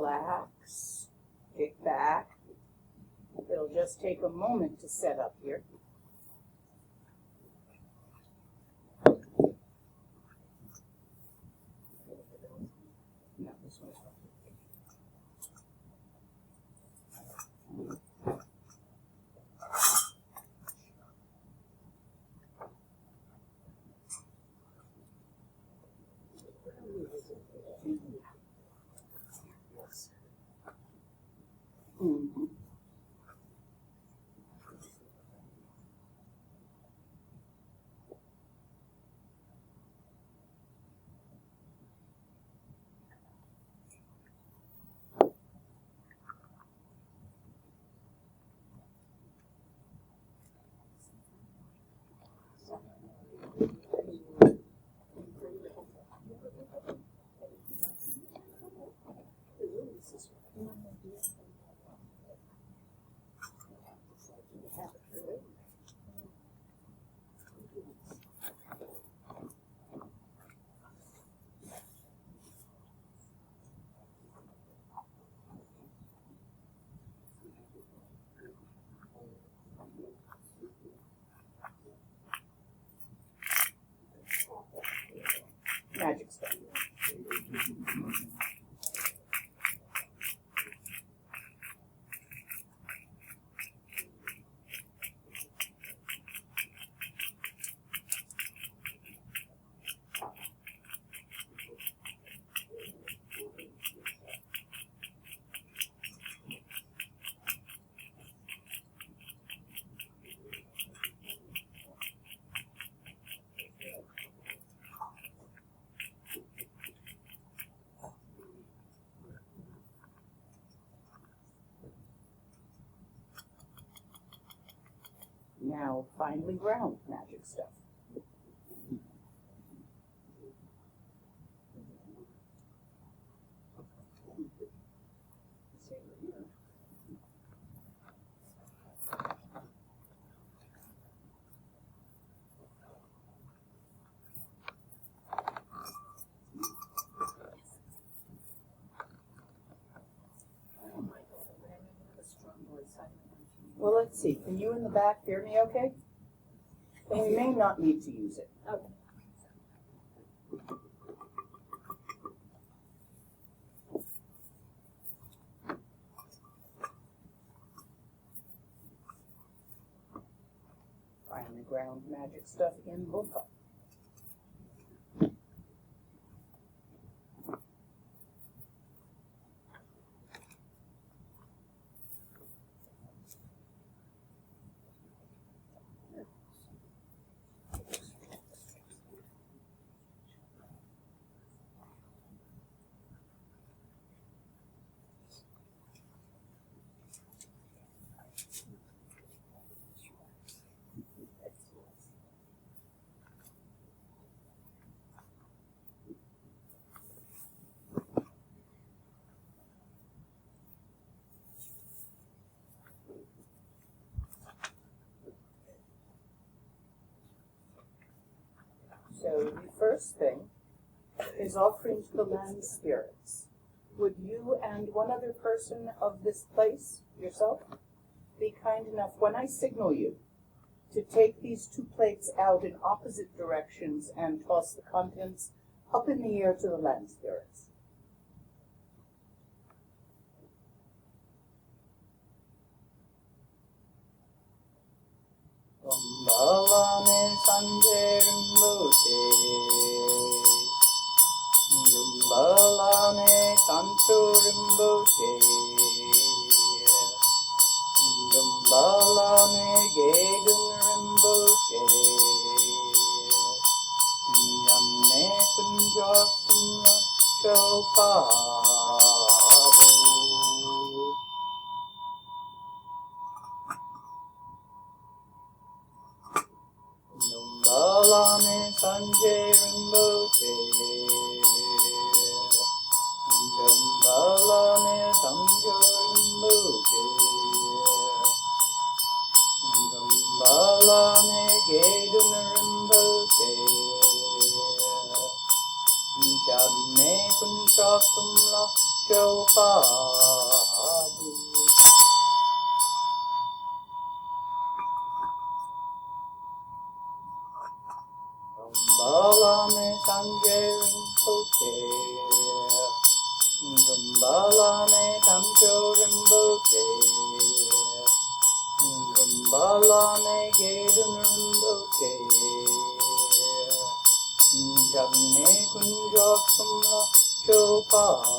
relax, kick back. It'll just take a moment to set up here. No, this one's fine. Mm-hmm. Magic stuff. Now, finely ground magic stuff. Well, let's see. Can you in the back hear me okay? Then we may not need to use it. Okay. Finely ground magic stuff in Bunka. So the first thing is offering to the land spirits. Would you and one other person of this place, yourself, be kind enough when I signal you to take these two plates out in opposite directions and toss the contents up in the air to the land spirits? Balame Sanje Rimboche Balame Santo Rimboche Balame Gedun Rimboche Yamne Kunja Kumra Chopavo. Balame Sanje Rimboche Balame Sanjo Rimboche Balame Gedun Rimboche Shabne Kunja Kunjasumla Chopabu. Balame Sanjay Rinpoche, Balame Tamcho Rinpoche, Balame Gedun Rinpoche, Jamne Kunjok Sumla Chopabu.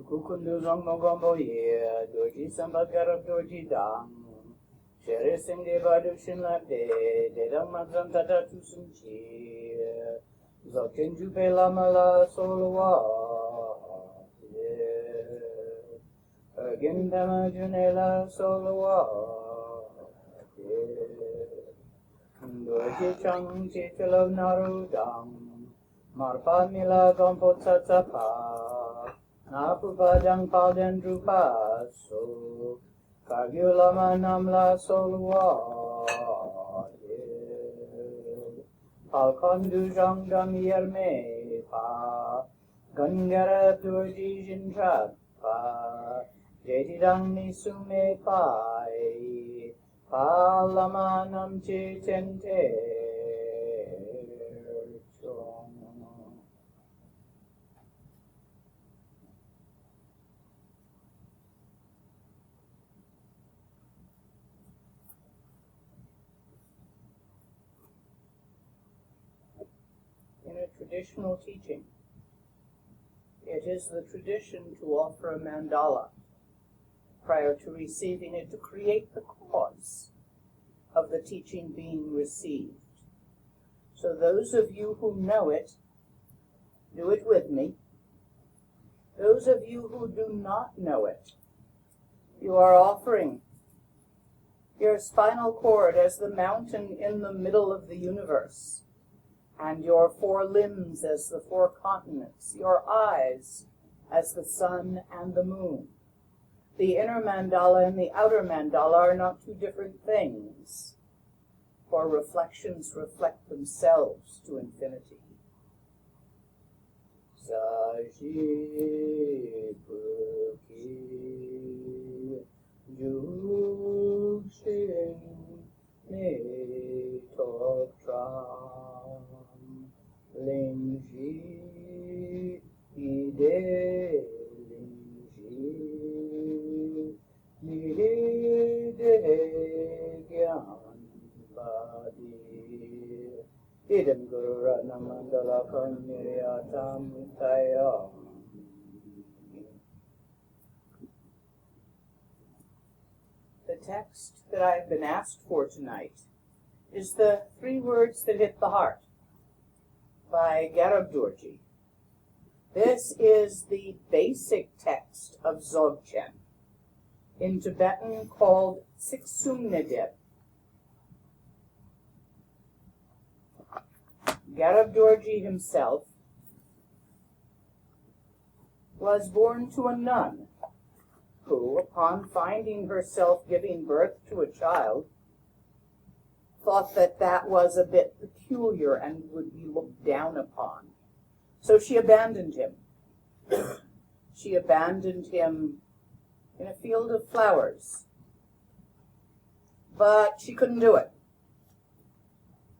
Kukundu Zongmo Gombo Ye, Doji Sambagarab Doji Dang, Shere Sende Badu Shinlade, Dedam Mazam Tata Tusunchi, Zokenju Lama La Solwa, Gindama Junela Solwa, Doji Chang Chichalo Narudang, Marpa Mila Gompo Tsatsapa. Napupadang Palden Drupaso, Kagulama Namla Solwa, Alkondu Jangdam Yerme Pa, Gangara Durji Jintrapa, Jetidang Nisume Pai, Palamanam Chitente. Traditional teaching. It is the tradition to offer a mandala prior to receiving it to create the cause of the teaching being received. So those of you who know it, do it with me. Those of you who do not know it, you are offering your spinal cord as the mountain in the middle of the universe, and your four limbs as the four continents, your eyes as the sun and the moon. The inner mandala and the outer mandala are not two different things, for reflections reflect themselves to infinity. Sajipuki Jukshin Netokram Lingji Ide Lingji Nide Gyan Badi Idam Guru Ratna Mandala Kamiriyatam Tayam. The text that I have been asked for tonight is the Three Words That Hit the Heart by Garabdurji. This is the basic text of Dzogchen, in Tibetan called Siksumnedeb. Garabdurji himself was born to a nun who, upon finding herself giving birth to a child, thought that that was a bit peculiar and would be looked down upon. So she abandoned him. She abandoned him in a field of flowers. But she couldn't do it.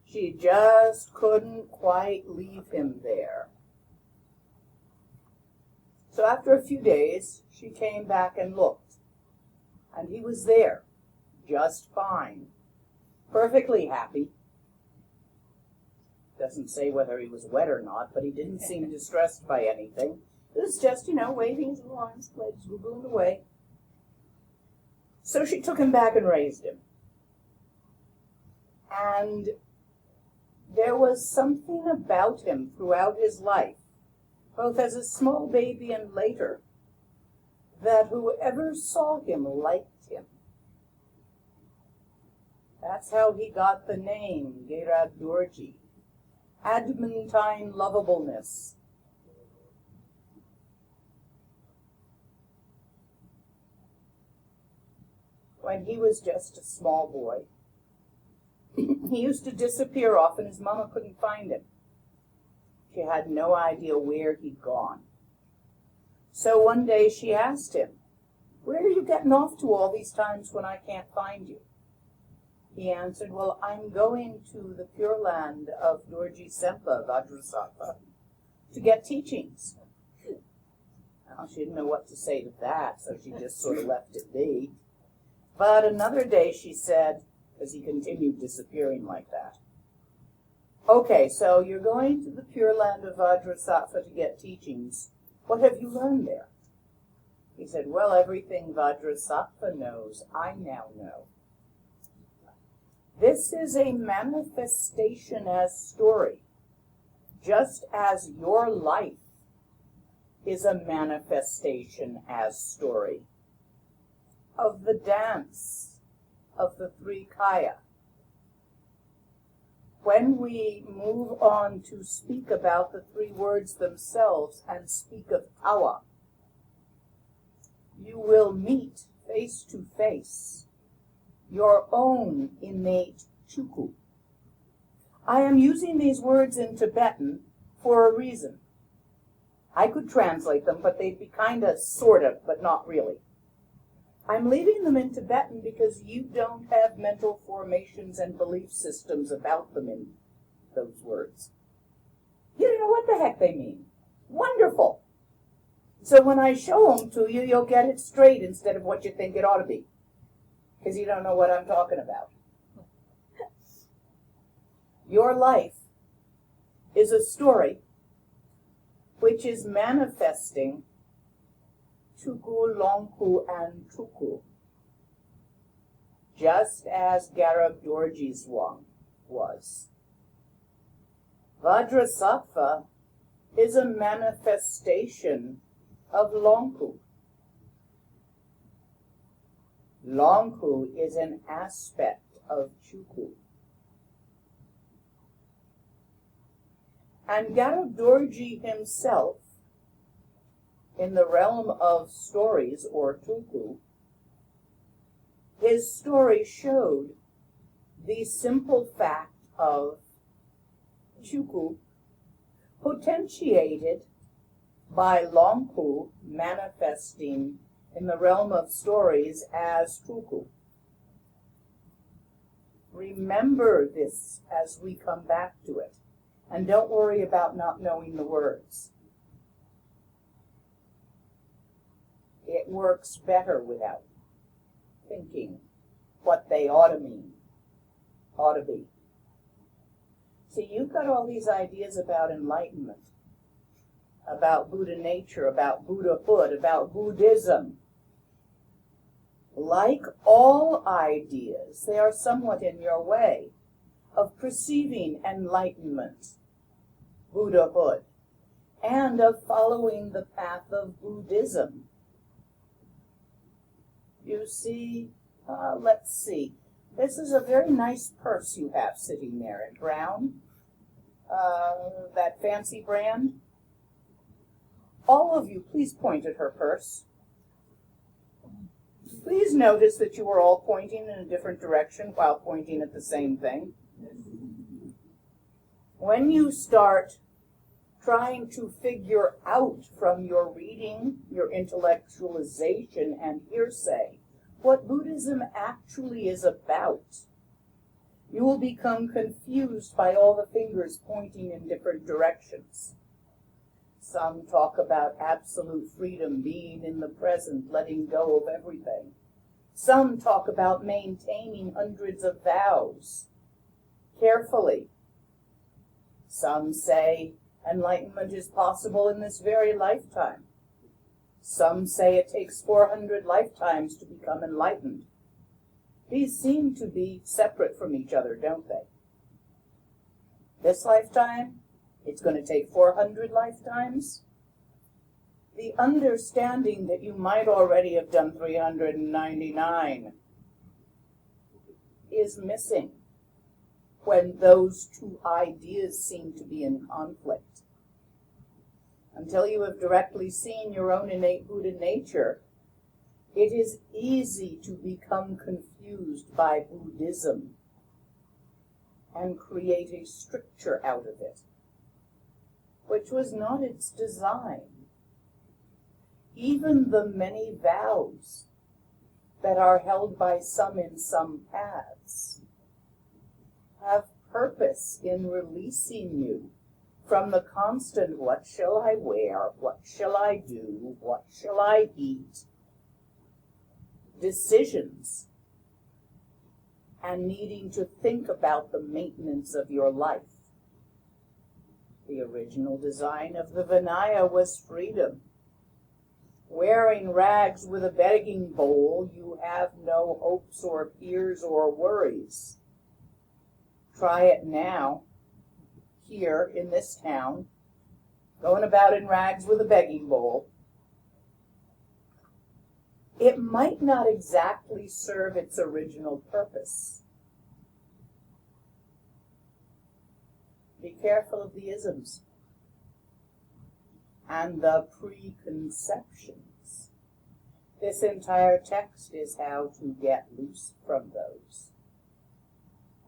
She just couldn't quite leave him there. So after a few days, she came back and looked. And he was there, just fine, perfectly happy. Doesn't say whether he was wet or not, but he didn't seem distressed by anything. It was just, waving his little arms, legs, wiggling away. So she took him back and raised him. And there was something about him throughout his life, both as a small baby and later, that whoever saw him liked him. That's how he got the name Garabdurji, adamantine lovableness. When he was just a small boy, he used to disappear often. His mama couldn't find him. She had no idea where he'd gone. So one day she asked him, "Where are you getting off to all these times when I can't find you?" He answered, "Well, I'm going to the Pure Land of Dorji Sempa, Vajrasattva, to get teachings." Well, she didn't know what to say to that, so she just sort of left it be. But another day she said, as he continued disappearing like that, "Okay, so you're going to the Pure Land of Vajrasattva to get teachings. What have you learned there?" He said, "Well, everything Vajrasattva knows, I now know." This is a manifestation as story, just as your life is a manifestation as story of the dance of the three kaya. When we move on to speak about the three words themselves and speak of tawa, you will meet face to face your own innate chuku. I am using these words in Tibetan for a reason. I could translate them, but they'd be kind of, sort of, but not really. I'm leaving them in Tibetan because you don't have mental formations and belief systems about them in those words. You don't know what the heck they mean. Wonderful. So when I show them to you, you'll get it straight instead of what you think it ought to be, because you don't know what I'm talking about. Your life is a story which is manifesting Chuku, Longku, and Tuku, just as Garabdurji's one was. Vajrasattva is a manifestation of Longku. Longku is an aspect of Chuku. And Garabdurji himself, in the realm of stories, or tuku, his story showed the simple fact of chuku potentiated by Longku manifesting in the realm of stories as tuku. Remember this as we come back to it, and don't worry about not knowing the words. It works better without thinking what they ought to mean, ought to be. See, you've got all these ideas about enlightenment, about Buddha nature, about Buddhahood, about Buddhism. Like all ideas, they are somewhat in your way. of perceiving enlightenment, Buddhahood, and of following the path of Buddhism. You see, let's see, this is a very nice purse you have sitting there at Brown, that fancy brand. All of you, please point at her purse. Please notice that you are all pointing in a different direction while pointing at the same thing. When you start trying to figure out from your reading, your intellectualization, and hearsay what Buddhism actually is about, you will become confused by all the fingers pointing in different directions. Some talk about absolute freedom, being in the present, letting go of everything. Some talk about maintaining hundreds of vows carefully. Some say enlightenment is possible in this very lifetime. Some say it takes 400 lifetimes to become enlightened. These seem to be separate from each other, don't they? This lifetime, it's going to take 400 lifetimes. The understanding that you might already have done 399 is missing when those two ideas seem to be in conflict. Until you have directly seen your own innate Buddha nature, it is easy to become confused by Buddhism and create a stricture out of it, which was not its design. Even the many vows that are held by some in some paths have purpose in releasing you from the constant, what shall I wear, what shall I do, what shall I eat, decisions, and needing to think about the maintenance of your life. The original design of the Vinaya was freedom. Wearing rags with a begging bowl, you have no hopes or fears or worries. Try it now, here in this town, going about in rags with a begging bowl. It might not exactly serve its original purpose. Be careful of the isms and the preconceptions. This entire text is how to get loose from those.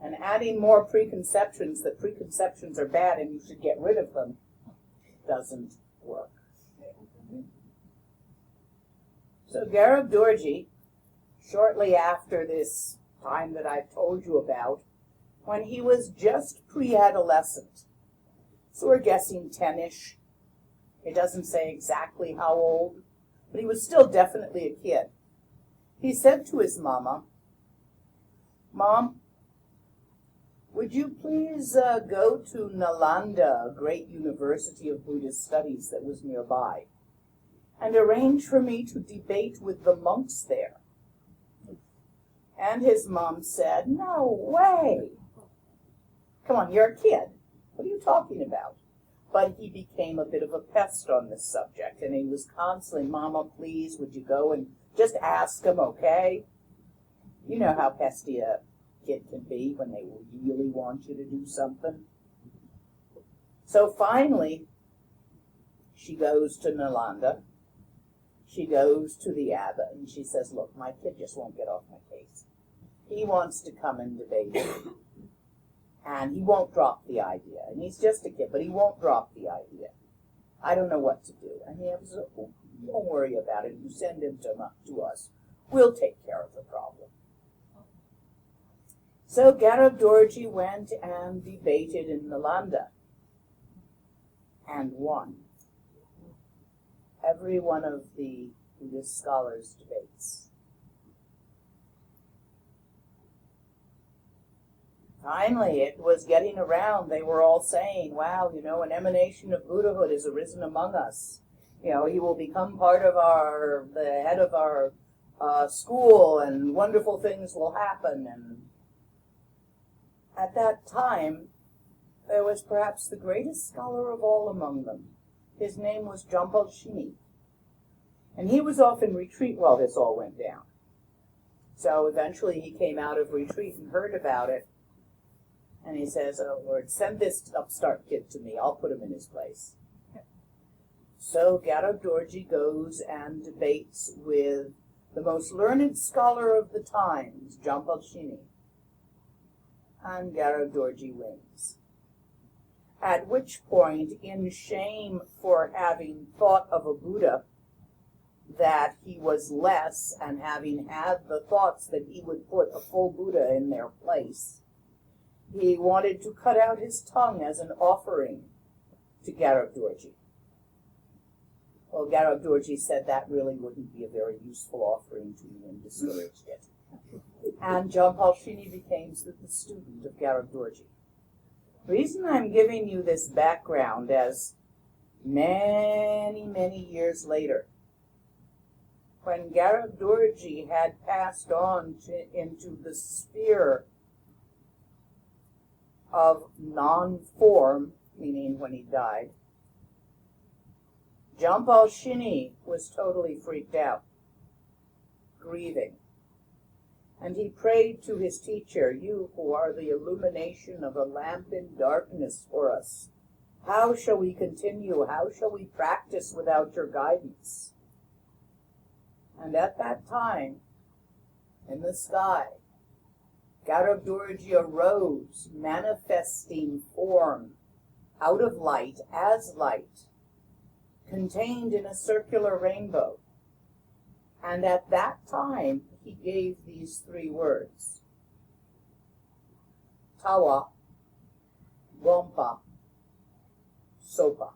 And adding more preconceptions, that preconceptions are bad and you should get rid of them, doesn't work. So Garib Dorji, shortly after this time that I've told you about, when he was just pre-adolescent, so we're guessing 10-ish, it doesn't say exactly how old, but he was still definitely a kid. He said to his mama, "Mom, would you please go to Nalanda, a great university of Buddhist studies that was nearby, and arrange for me to debate with the monks there?" And his mom said, "No way. Come on, you're a kid. What are you talking about?" But he became a bit of a pest on this subject, and he was constantly, "Mama, please, would you go and just ask him, okay?" You know how pesty a kid can be when they really want you to do something. So finally, she goes to Nalanda. She goes to the abbot, and she says, "Look, my kid just won't get off my case. He wants to come and debate me. And he won't drop the idea. And he's just a kid, but he won't drop the idea. I don't know what to do." And he was, "Don't worry about it. You send him to us. We'll take care of the problem." So Garib Dorji went and debated in Nalanda and won every one of the Buddhist scholars' debates. Finally, it was getting around. They were all saying, "Wow, an emanation of Buddhahood has arisen among us. He will become part of the head of our school, and wonderful things will happen." At that time, there was perhaps the greatest scholar of all among them. His name was Shini, and he was off in retreat while this all went down. So eventually he came out of retreat and heard about it, and he says, "Oh Lord, send this upstart kid to me. I'll put him in his place." So Garab Dorji goes and debates with the most learned scholar of the times, Shini, and Garab Dorji wins. At which point, in shame for having thought of a Buddha that he was less, and having had the thoughts that he would put a full Buddha in their place, he wanted to cut out his tongue as an offering to Garab Dorji. Well, Garab Dorji said that really wouldn't be a very useful offering to me and discouraged it. And Shini became the student of Garab Dorji. The reason I'm giving you this background as many, many years later, when Garab Dorji had passed on into the sphere of non-form, meaning when he died, Shini was totally freaked out, grieving. And he prayed to his teacher, "You who are the illumination of a lamp in darkness for us, how shall we continue? How shall we practice without your guidance?" And at that time, in the sky, Garab Dorji arose, manifesting form out of light as light, contained in a circular rainbow. And at that time, he gave these three words: Tawa, Gompa, Sopa.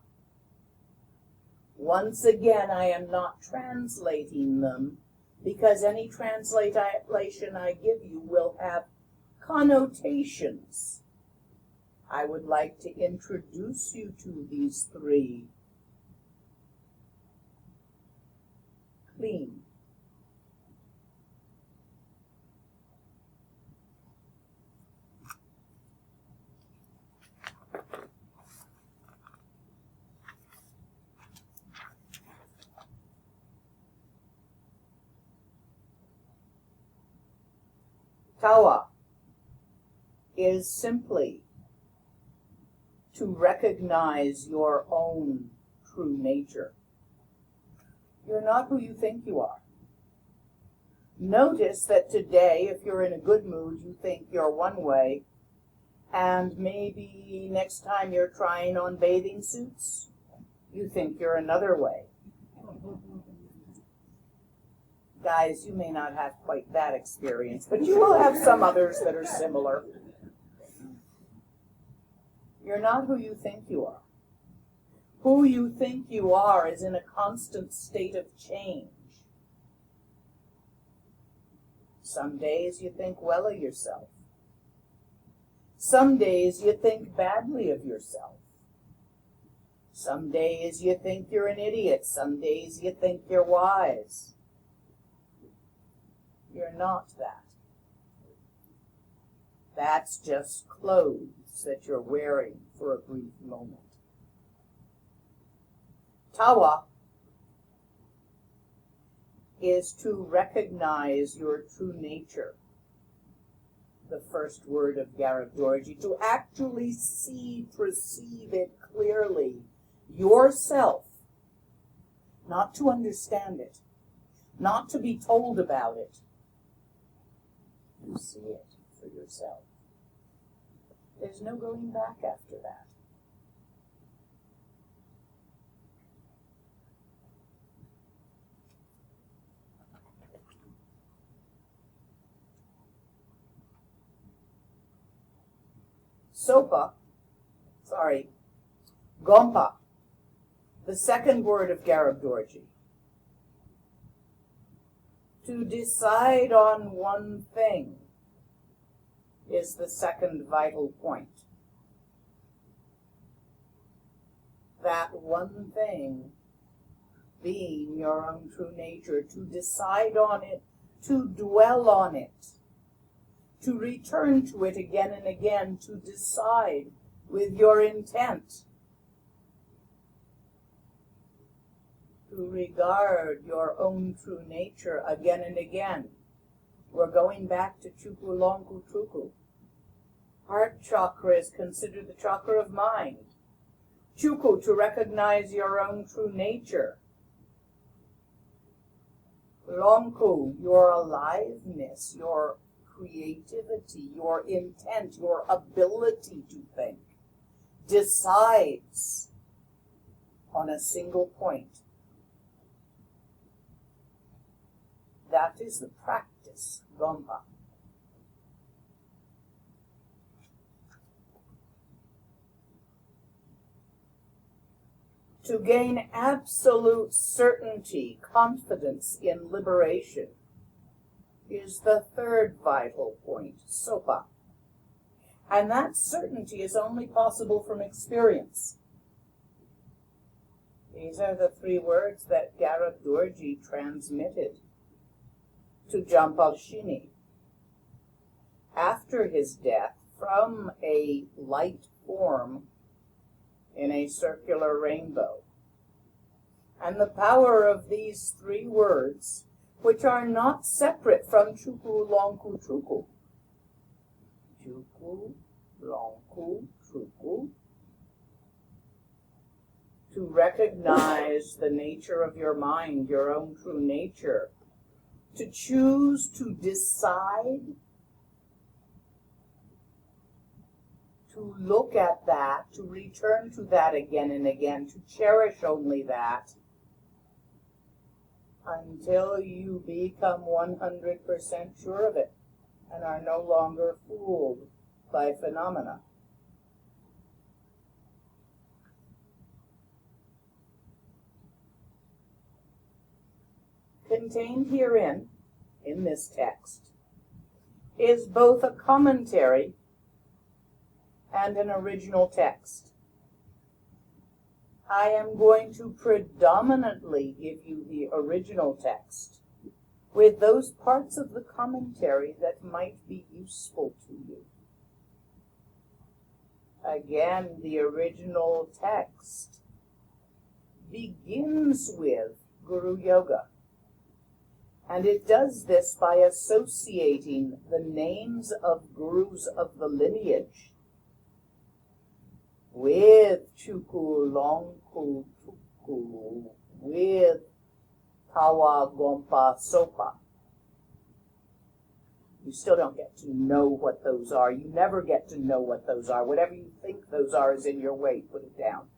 Once again, I am not translating them, because any translation I give you will have connotations. I would like to introduce you to these three. Clean, Tawa is simply to recognize your own true nature. You're not who you think you are. Notice that today, if you're in a good mood, you think you're one way, and maybe next time you're trying on bathing suits, you think you're another way. Guys, you may not have quite that experience, but you will have some others that are similar. You're not who you think you are. Who you think you are is in a constant state of change. Some days you think well of yourself. Some days you think badly of yourself. Some days you think you're an idiot. Some days you think you're wise. You're not that. That's just clothes that you're wearing for a brief moment. Tawa is to recognize your true nature, the first word of Garab Dorji, to actually perceive it clearly, yourself, not to understand it, not to be told about it. You see it for yourself. There's no going back after that. Gompa, the second word of Garab Dorji. To decide on one thing is the second vital point. That one thing being your own true nature, to decide on it, to dwell on it, to return to it again and again, to decide with your intent, to regard your own true nature again and again. We're going back to Chuku Lonku Truku. Heart chakra is considered the chakra of mind. Chuku, to recognize your own true nature. Lonku, your aliveness, your creativity, your intent, your ability to think, decides on a single point. That is the practice, Gompa. To gain absolute certainty, confidence in liberation, is the third vital point, Sopa. And that certainty is only possible from experience. These are the three words that Garab Dorji transmitted to Jampalshini after his death from a light form in a circular rainbow. And the power of these three words, which are not separate from Chuku Lonku Truku. Chuku Lonku Truku. To recognize the nature of your mind, your own true nature. To choose to decide, to look at that, to return to that again and again, to cherish only that, until you become 100% sure of it and are no longer fooled by phenomena. Contained herein, in this text, is both a commentary and an original text. I am going to predominantly give you the original text, with those parts of the commentary that might be useful to you. Again, the original text begins with Guru Yoga. And it does this by associating the names of gurus of the lineage with Chuku Lonku Truku, with Tawa Gompa Sopa. You still don't get to know what those are. You never get to know what those are. Whatever you think those are is in your way. Put it down.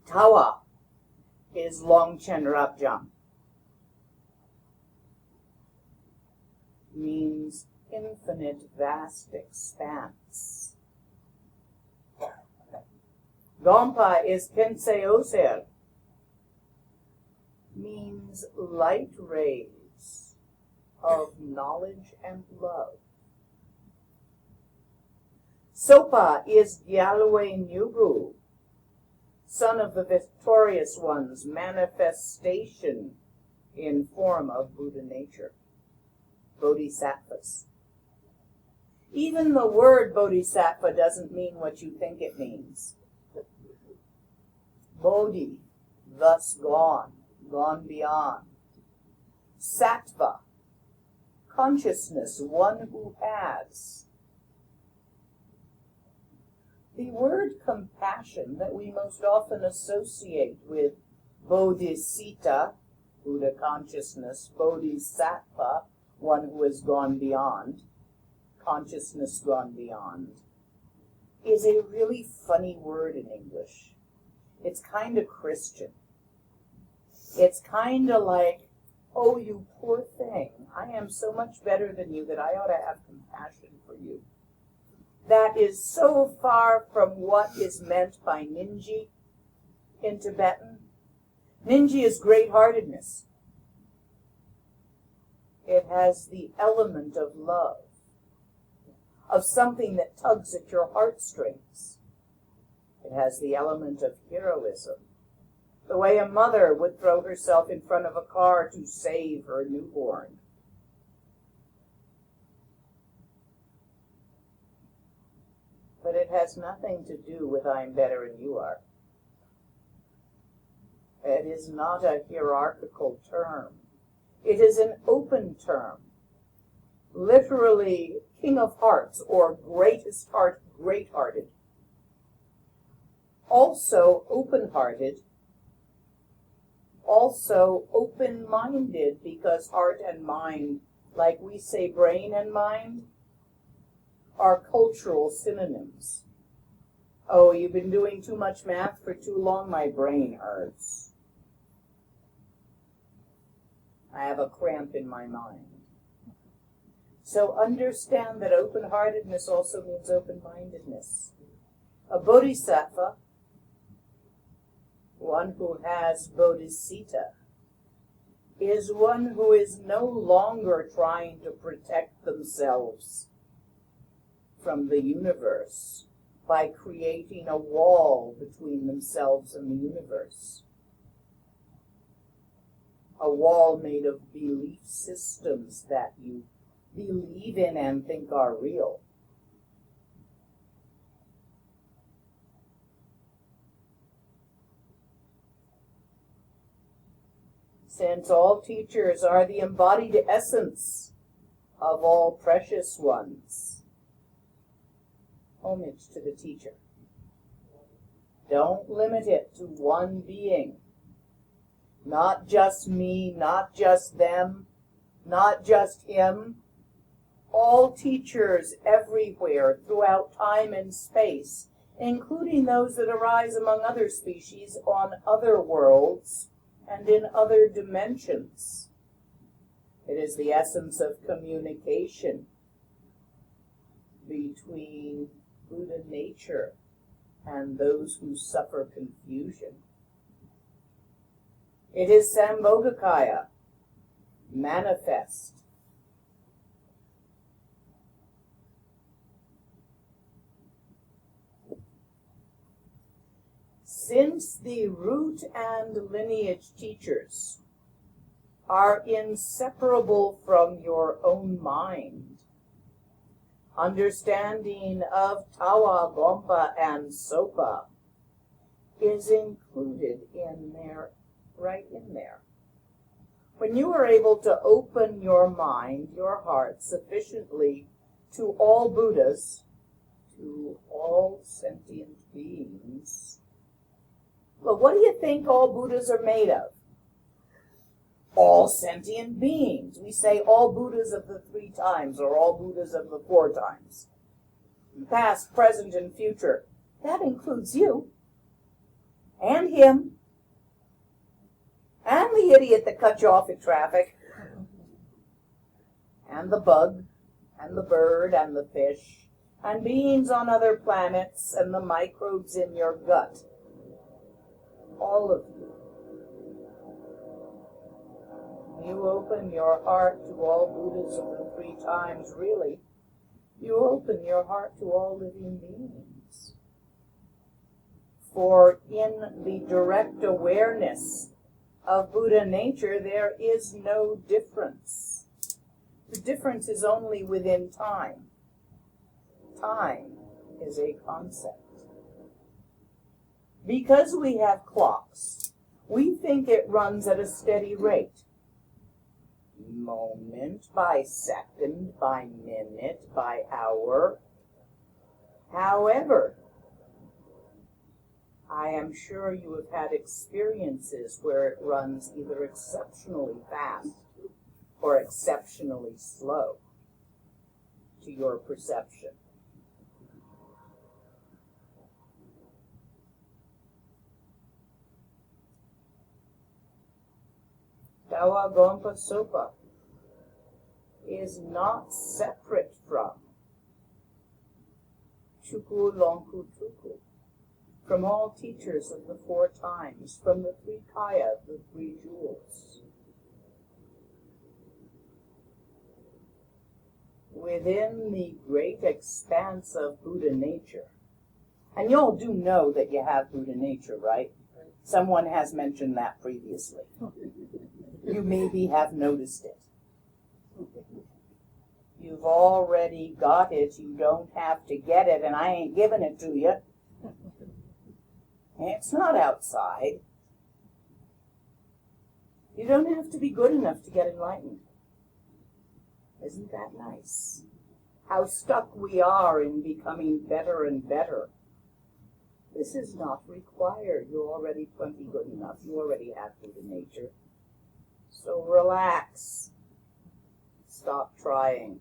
Tawa is Longchen Rabjam. Means infinite, vast expanse. Gompa is Penseoser. Means light rays of knowledge and love. Sopa is Gyalwe Nyugu, son of the victorious one's manifestation in form of Buddha nature, bodhisattvas. Even the word bodhisattva doesn't mean what you think it means. Bodhi, thus gone, gone beyond. Sattva, consciousness, one who has. The word compassion that we most often associate with bodhisattva, Buddha consciousness, bodhisattva, one who has gone beyond, consciousness gone beyond, is a really funny word in English. It's kind of Christian. It's kind of like, oh, you poor thing, I am so much better than you that I ought to have compassion for you. That is so far from what is meant by ninji in Tibetan. Ninji is great-heartedness. It has the element of love, of something that tugs at your heartstrings. It has the element of heroism. The way a mother would throw herself in front of a car to save her newborn. But it has nothing to do with I'm better than you are. It is not a hierarchical term. It is an open term. Literally, King of Hearts or greatest heart, great-hearted. Also open-hearted. Also open-minded, because heart and mind, like we say brain and mind, are cultural synonyms. Oh, you've been doing too much math for too long, my brain hurts. I have a cramp in my mind. So understand that open-heartedness also means open-mindedness. A bodhisattva, one who has bodhicitta, is one who is no longer trying to protect themselves from the universe by creating a wall between themselves and the universe. A wall made of belief systems that you believe in and think are real. Since all teachers are the embodied essence of all precious ones, homage to the teacher. Don't limit it to one being. Not just me, not just them, not just him. All teachers everywhere throughout time and space, including those that arise among other species on other worlds and in other dimensions. It is the essence of communication between Buddha nature and those who suffer confusion. It is Sambhogakaya, manifest. Since the root and lineage teachers are inseparable from your own mind, understanding of Tawa, Gompa, and Sopa is included in there, right in there. When you are able to open your mind, your heart, sufficiently to all Buddhas, to all sentient beings, well, what do you think all Buddhas are made of? All sentient beings. We say all Buddhas of the 3 times or all Buddhas of the 4 times. Past, present, and future. That includes you. And him. And the idiot that cut you off in traffic. And the bug. And the bird. And the fish. And beings on other planets. And the microbes in your gut. All of you. You open your heart to all Buddhas of the 3 times, really. You open your heart to all living beings. For in the direct awareness of Buddha nature, there is no difference. The difference is only within time. Time is a concept. Because we have clocks, we think it runs at a steady rate. Moment by second, by minute, by hour. However, I am sure you have had experiences where it runs either exceptionally fast or exceptionally slow to your perception. Tawa, Gompa, Sopa is not separate from Chuku, Longku, Tuku, from all teachers of the 4 times, from the 3 kaya, the 3 jewels. Within the great expanse of Buddha nature, and you all do know that you have Buddha nature, right? Someone has mentioned that previously. You maybe have noticed it. You've already got it. You don't have to get it, and I ain't giving it to you. It's not outside. You don't have to be good enough to get enlightened. Isn't that nice? How stuck we are in becoming better and better. This is not required. You're already plenty good enough. You already have Buddha nature. So relax. Stop trying.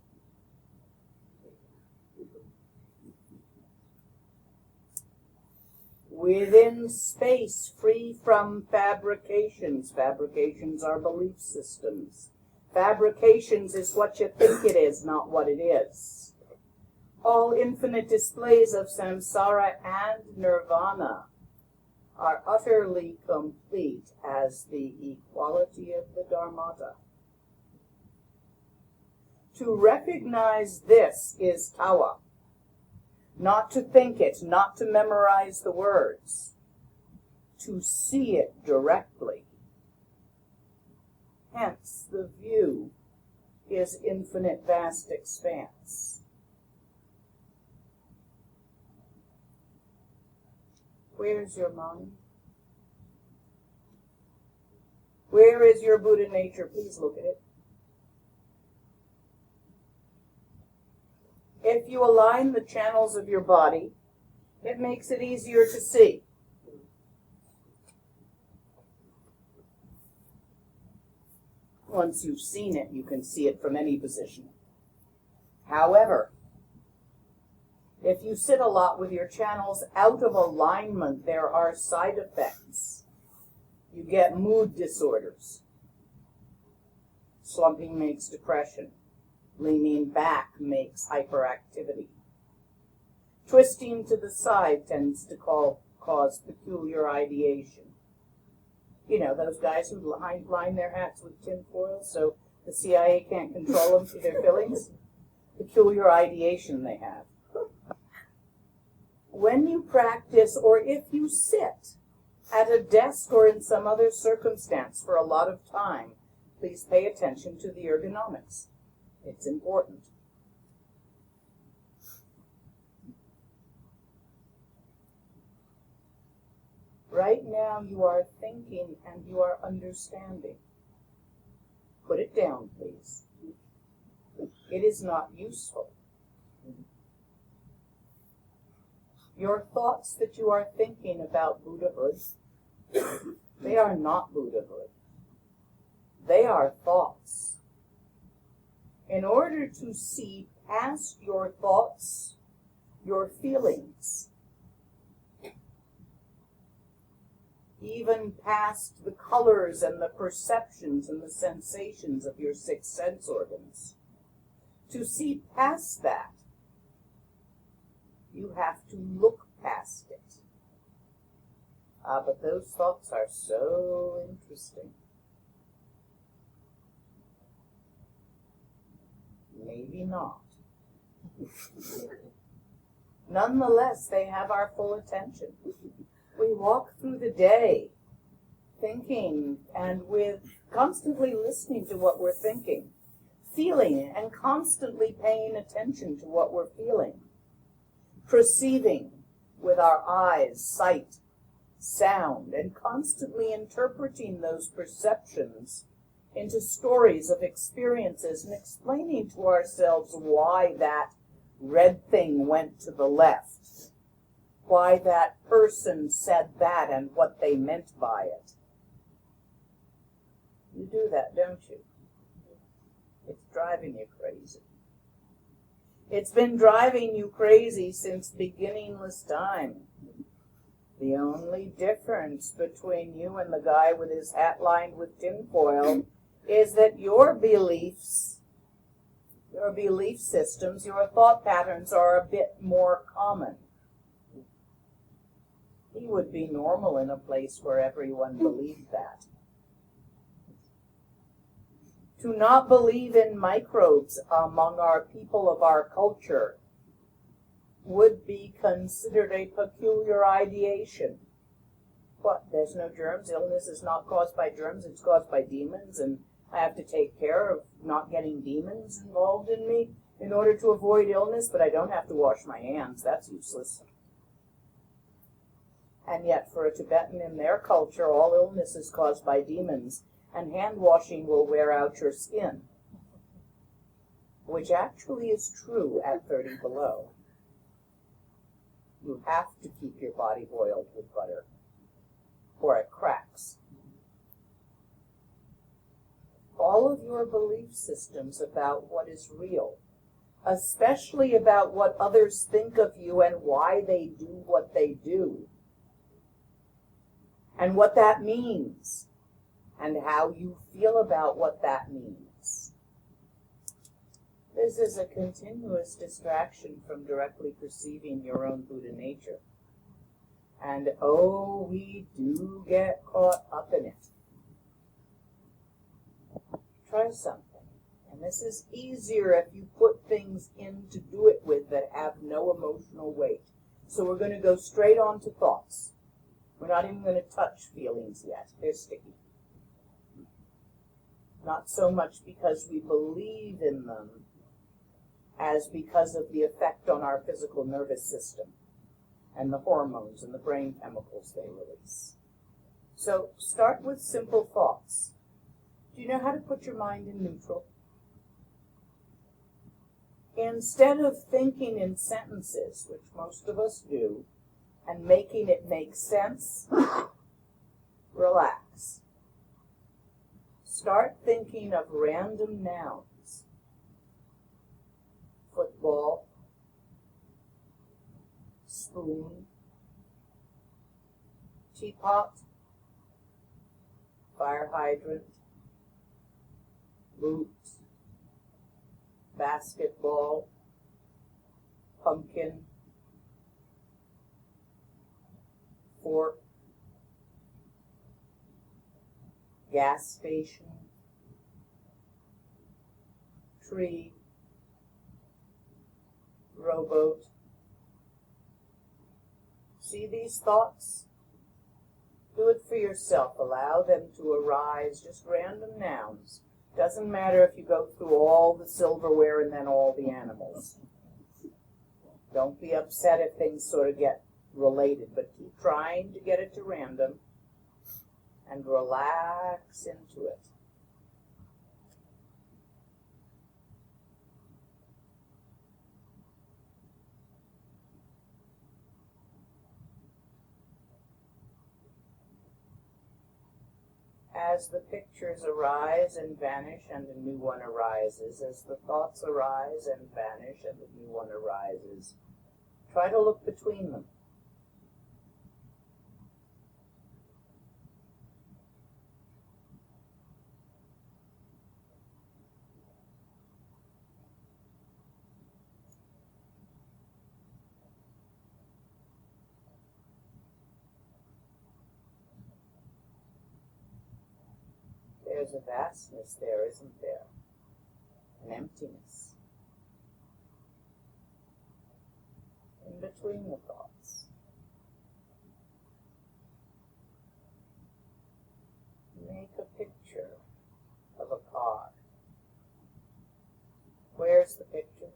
Within space, free from fabrications. Fabrications are belief systems. Fabrications is what you think it is, not what it is. All infinite displays of samsara and nirvana are utterly complete as the equality of the Dharmata. To recognize this is tawa. Not to think it, not to memorize the words. To see it directly. Hence, the view is infinite vast expanse. Where's your mind? Where is your Buddha nature? Please look at it. If you align the channels of your body, it makes it easier to see. Once you've seen it, you can see it from any position. However, if you sit a lot with your channels out of alignment, there are side effects. You get mood disorders. Slumping makes depression. Leaning back makes hyperactivity. Twisting to the side tends to cause peculiar ideation. You know, those guys who line their hats with tinfoil so the CIA can't control them through their fillings? Peculiar ideation they have. When you practice, or if you sit at a desk or in some other circumstance for a lot of time, please pay attention to the ergonomics. It's important. Right now you are thinking and you are understanding. Put it down, please. It is not useful. Your thoughts that you are thinking about Buddhahood, they are not Buddhahood. They are thoughts. In order to see past your thoughts, your feelings, even past the colors and the perceptions and the sensations of your 6 sense organs, to see past that, you have to look past it. But those thoughts are so interesting. Maybe not. Nonetheless, they have our full attention. We walk through the day thinking and with constantly listening to what we're thinking, feeling and constantly paying attention to what we're feeling, perceiving with our eyes, sight, sound, and constantly interpreting those perceptions into stories of experiences and explaining to ourselves why that red thing went to the left, why that person said that and what they meant by it. You do that, don't you? It's driving you crazy. It's been driving you crazy since beginningless time. The only difference between you and the guy with his hat lined with tinfoil is that your beliefs, your belief systems, your thought patterns are a bit more common. He would be normal in a place where everyone believed that. To not believe in microbes among our people of our culture would be considered a peculiar ideation. What? There's no germs? Illness is not caused by germs, it's caused by demons, and I have to take care of not getting demons involved in me in order to avoid illness, but I don't have to wash my hands. That's useless. And yet, for a Tibetan in their culture, all illness is caused by demons, and hand washing will wear out your skin, which actually is true at 30 below. You have to keep your body boiled with butter, or it cracks. All of your belief systems about what is real, especially about what others think of you and why they do what they do, and what that means, and how you feel about what that means. This is a continuous distraction from directly perceiving your own Buddha nature. And oh, we do get caught up in it. Try something. And this is easier if you put things in to do it with that have no emotional weight. So we're going to go straight on to thoughts. We're not even going to touch feelings yet. They're sticky. Not so much because we believe in them as because of the effect on our physical nervous system and the hormones and the brain chemicals they release. So start with simple thoughts. Do you know how to put your mind in neutral? Instead of thinking in sentences, which most of us do, and making it make sense, relax. Start thinking of random nouns. Football, spoon, teapot, fire hydrant, boot, basketball, pumpkin, fork, gas station, tree, rowboat. See these thoughts? Do it for yourself. Allow them to arise, just random nouns. Doesn't matter if you go through all the silverware and then all the animals. Don't be upset if things sort of get related, but keep trying to get it to random and relax into it. As the pictures arise and vanish and a new one arises, as the thoughts arise and vanish and a new one arises, try to look between them. There's a vastness there, isn't there? An emptiness in between the thoughts. Make a picture of a car. Where's the picture?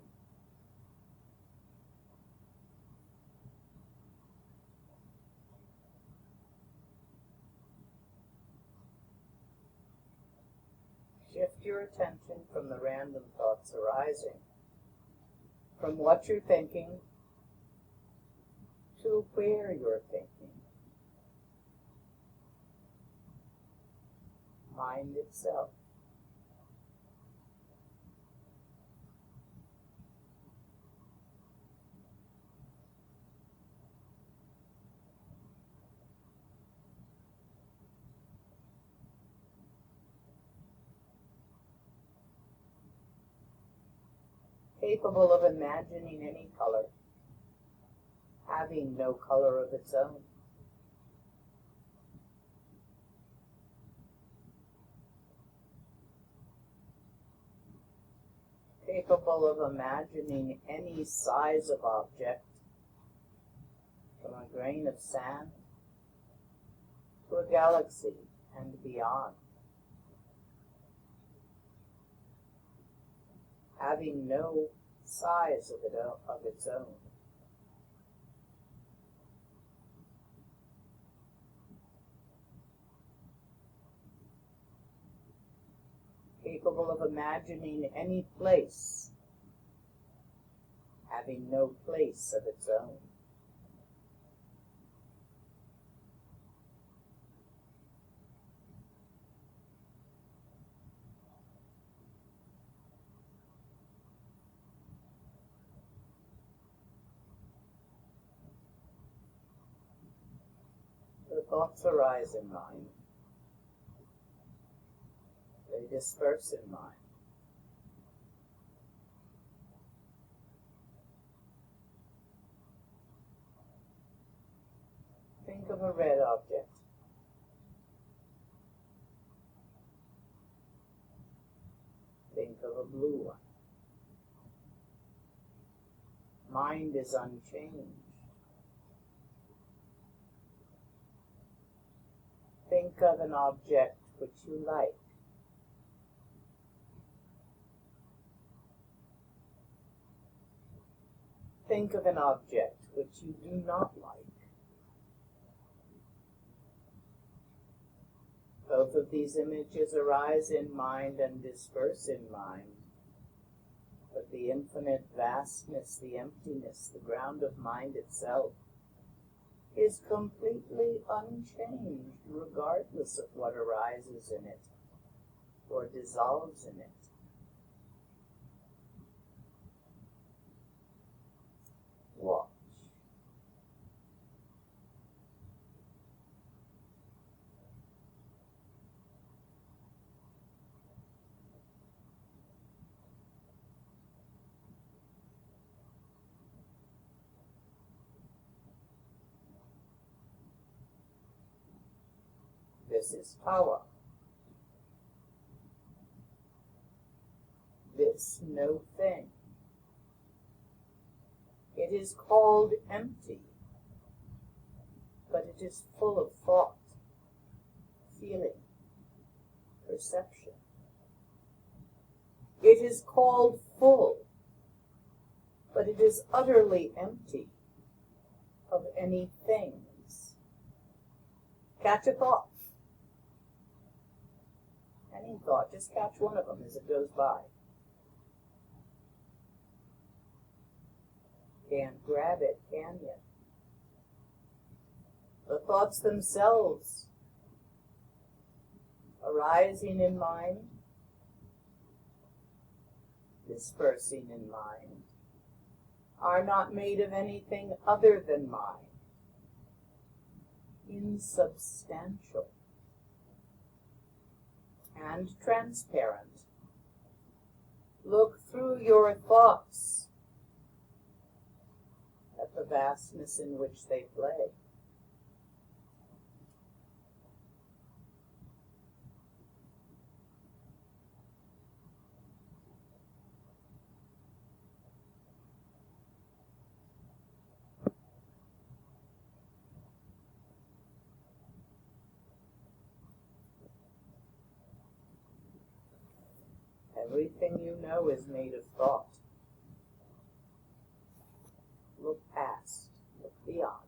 Shift your attention from the random thoughts arising, from what you're thinking, to where you're thinking. Mind itself. Capable of imagining any color, having no color of its own. Capable of imagining any size of object, from a grain of sand to a galaxy and beyond, having no size of its own. Capable of imagining any place, having no place of its own. The thoughts arise in mind. They disperse in mind. Think of a red object. Think of a blue one. Mind is unchanged. Think of an object which you like. Think of an object which you do not like. Both of these images arise in mind and disperse in mind, but the infinite vastness, the emptiness, the ground of mind itself, is completely unchanged regardless of what arises in it or dissolves in it. Watch. This is power. This no thing. It is called empty, but it is full of thought, feeling, perception. It is called full, but it is utterly empty of any things. Catch a thought. Any thought, just catch one of them as it goes by. Can't grab it, can you? The thoughts themselves arising in mind, dispersing in mind, are not made of anything other than mind, insubstantial and transparent. Look through your thoughts at the vastness in which they play. Everything you know is made of thought. Look past, look beyond.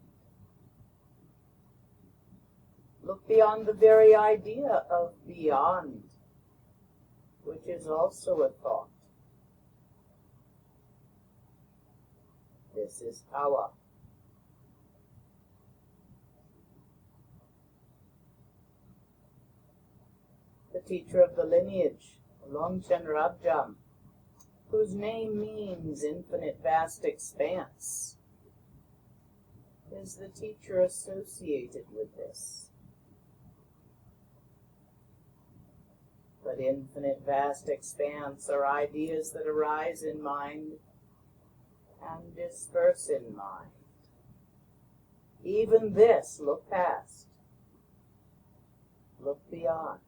Look beyond the very idea of beyond, which is also a thought. This is power. The teacher of the lineage, Longchen Rabjam, whose name means infinite vast expanse, is the teacher associated with this. But infinite vast expanse are ideas that arise in mind and disperse in mind. Even this, look past, look beyond.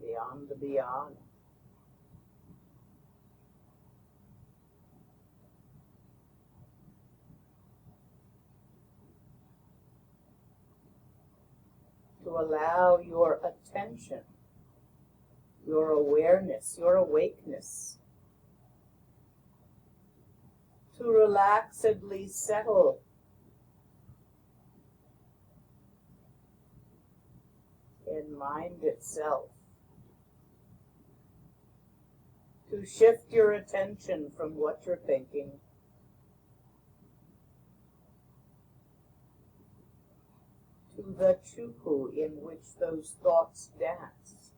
Beyond the beyond. allow your attention, your awareness, your awakeness to relaxedly settle in mind itself, to shift your attention from what you're thinking to the chuku in which those thoughts dance,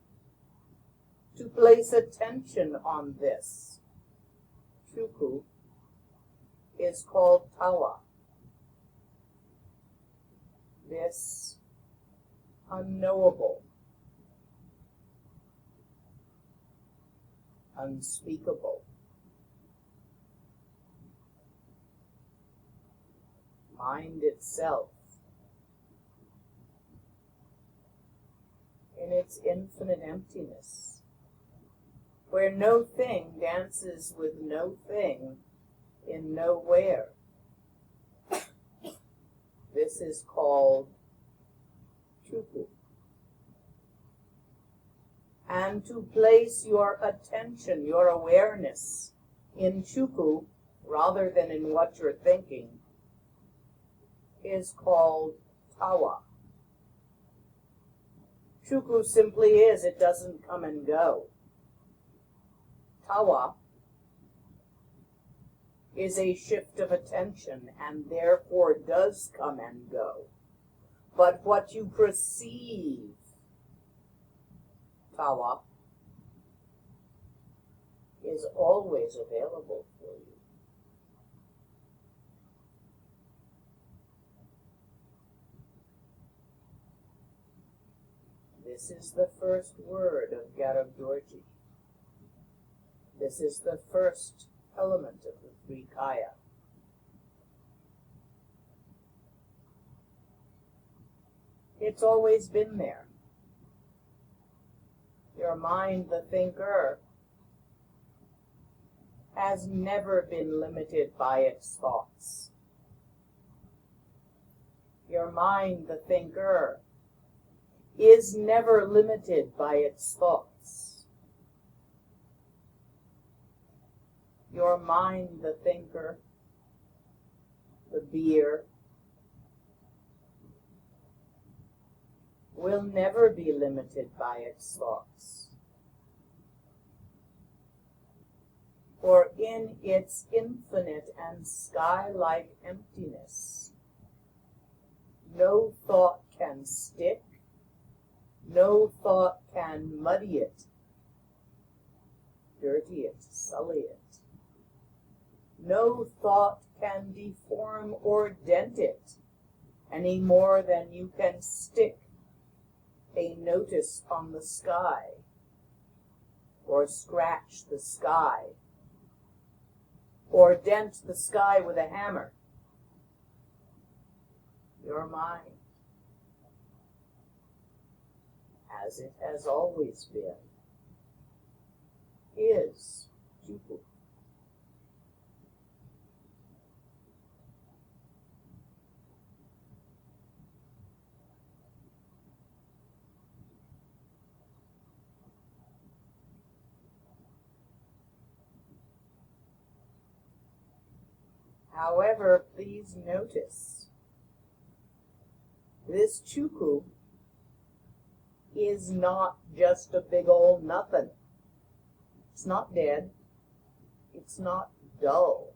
to place attention on this. Chuku is called tawa, this unknowable, unspeakable, mind itself in its infinite emptiness, where no thing dances with no thing in nowhere. This is called chuku. And to place your attention, your awareness in chuku rather than in what you're thinking is called tawa. Chuku simply is, it doesn't come and go. Tawa is a shift of attention and therefore does come and go. But what you perceive, tawa, is always available for you. This is the first word of Garabdorji. This is the first element of the three kaya. It's always been there. Your mind, the thinker, has never been limited by its thoughts. Your mind, the thinker, is never limited by its thoughts. Your mind, the thinker, the beer, will never be limited by its thoughts. For in its infinite and sky-like emptiness, no thought can stick, no thought can muddy it, dirty it, sully it. No thought can deform or dent it any more than you can stick a notice on the sky or scratch the sky or dent the sky with a hammer. Your mind, as it has always been, is chuku. However, please notice, this chuku is not just a big old nothing. It's not dead. It's not dull.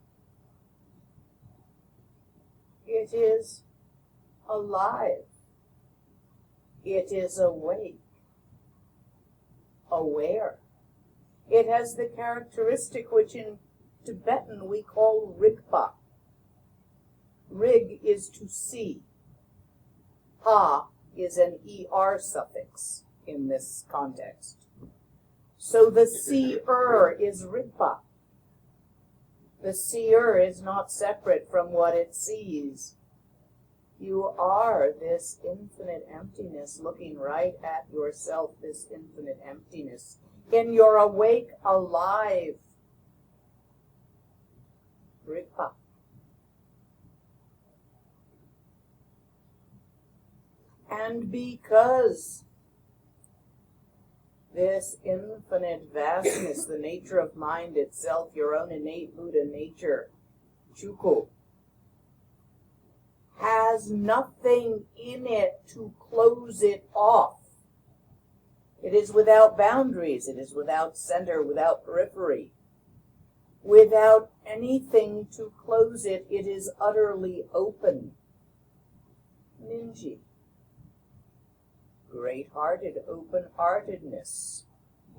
It is alive. It is awake, aware. It has the characteristic which in Tibetan we call rigpa. Rig is to see. Ha is an er suffix in this context. So the seer is rigpa. The seer is not separate from what it sees. You are this infinite emptiness looking right at yourself, this infinite emptiness. In your awake, alive rigpa. And because this infinite vastness, the nature of mind itself, your own innate Buddha nature, Chuku, has nothing in it to close it off. It is without boundaries. It is without center, without periphery. Without anything to close it, it is utterly open. Ninji. Great-hearted open-heartedness.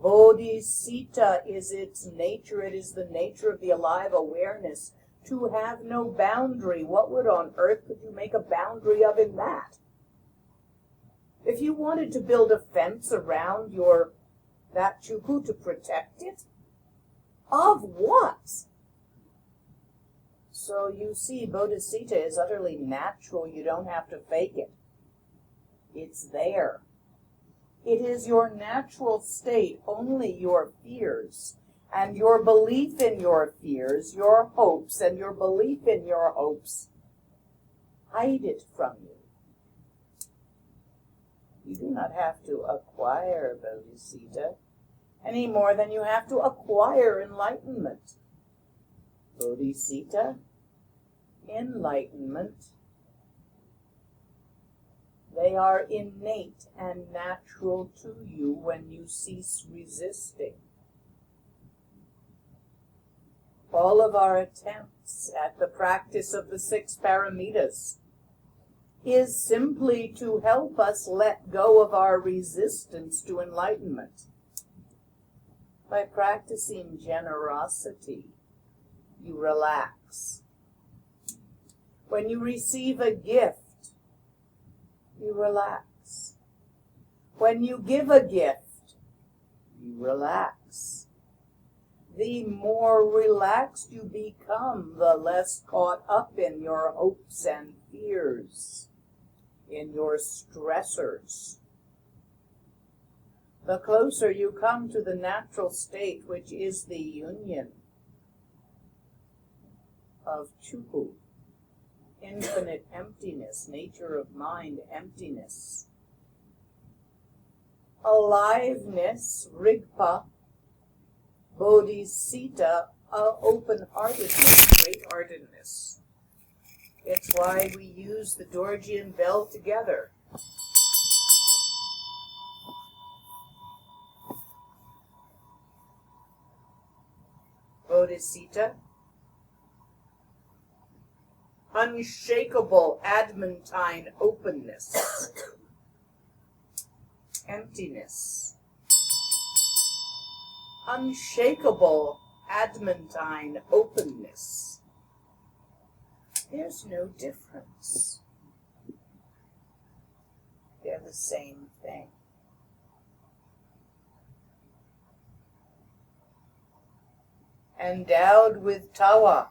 Bodhisattva is its nature. It is the nature of the alive awareness to have no boundary. What would on earth could you make a boundary of in that? If you wanted to build a fence around that chuku to protect it, of what? So you see, Bodhisattva is utterly natural. You don't have to fake it. It's there. It is your natural state, only your fears and your belief in your fears, your hopes and your belief in your hopes hide it from you. You do not have to acquire Bodhisattva any more than you have to acquire enlightenment. Bodhisattva, enlightenment, they are innate and natural to you when you cease resisting. All of our attempts at the practice of the 6 paramitas is simply to help us let go of our resistance to enlightenment. By practicing generosity, you relax. When you receive a gift, you relax. When you give a gift, you relax. The more relaxed you become, the less caught up in your hopes and fears, in your stressors. The closer you come to the natural state, which is the union of Chuku, infinite emptiness, nature of mind, emptiness, aliveness, Rigpa, Bodhisattva, open-heartedness, great-heartedness. It's why we use the Dorjian bell together. Bodhisattva, unshakable adamantine openness, emptiness, unshakable adamantine openness. There's no difference. They're the same thing. Endowed with tawa,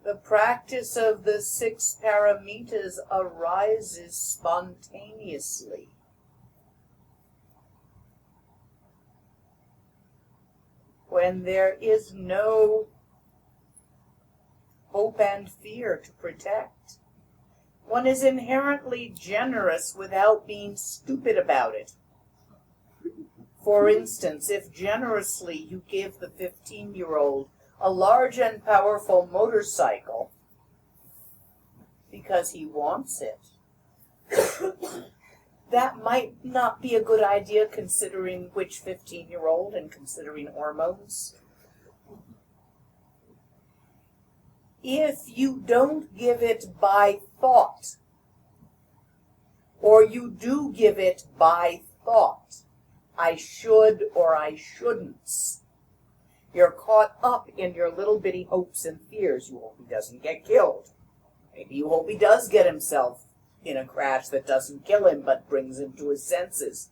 the practice of the 6 paramitas arises spontaneously. When there is no hope and fear to protect. One is inherently generous without being stupid about it. For instance, if generously you give the 15-year-old a large and powerful motorcycle because he wants it, that might not be a good idea considering which 15-year-old and considering hormones. If you don't give it by thought, or you do give it by thought, I should or I shouldn't, you're caught up in your little bitty hopes and fears. You hope he doesn't get killed. Maybe you hope he does get himself in a crash that doesn't kill him but brings him to his senses.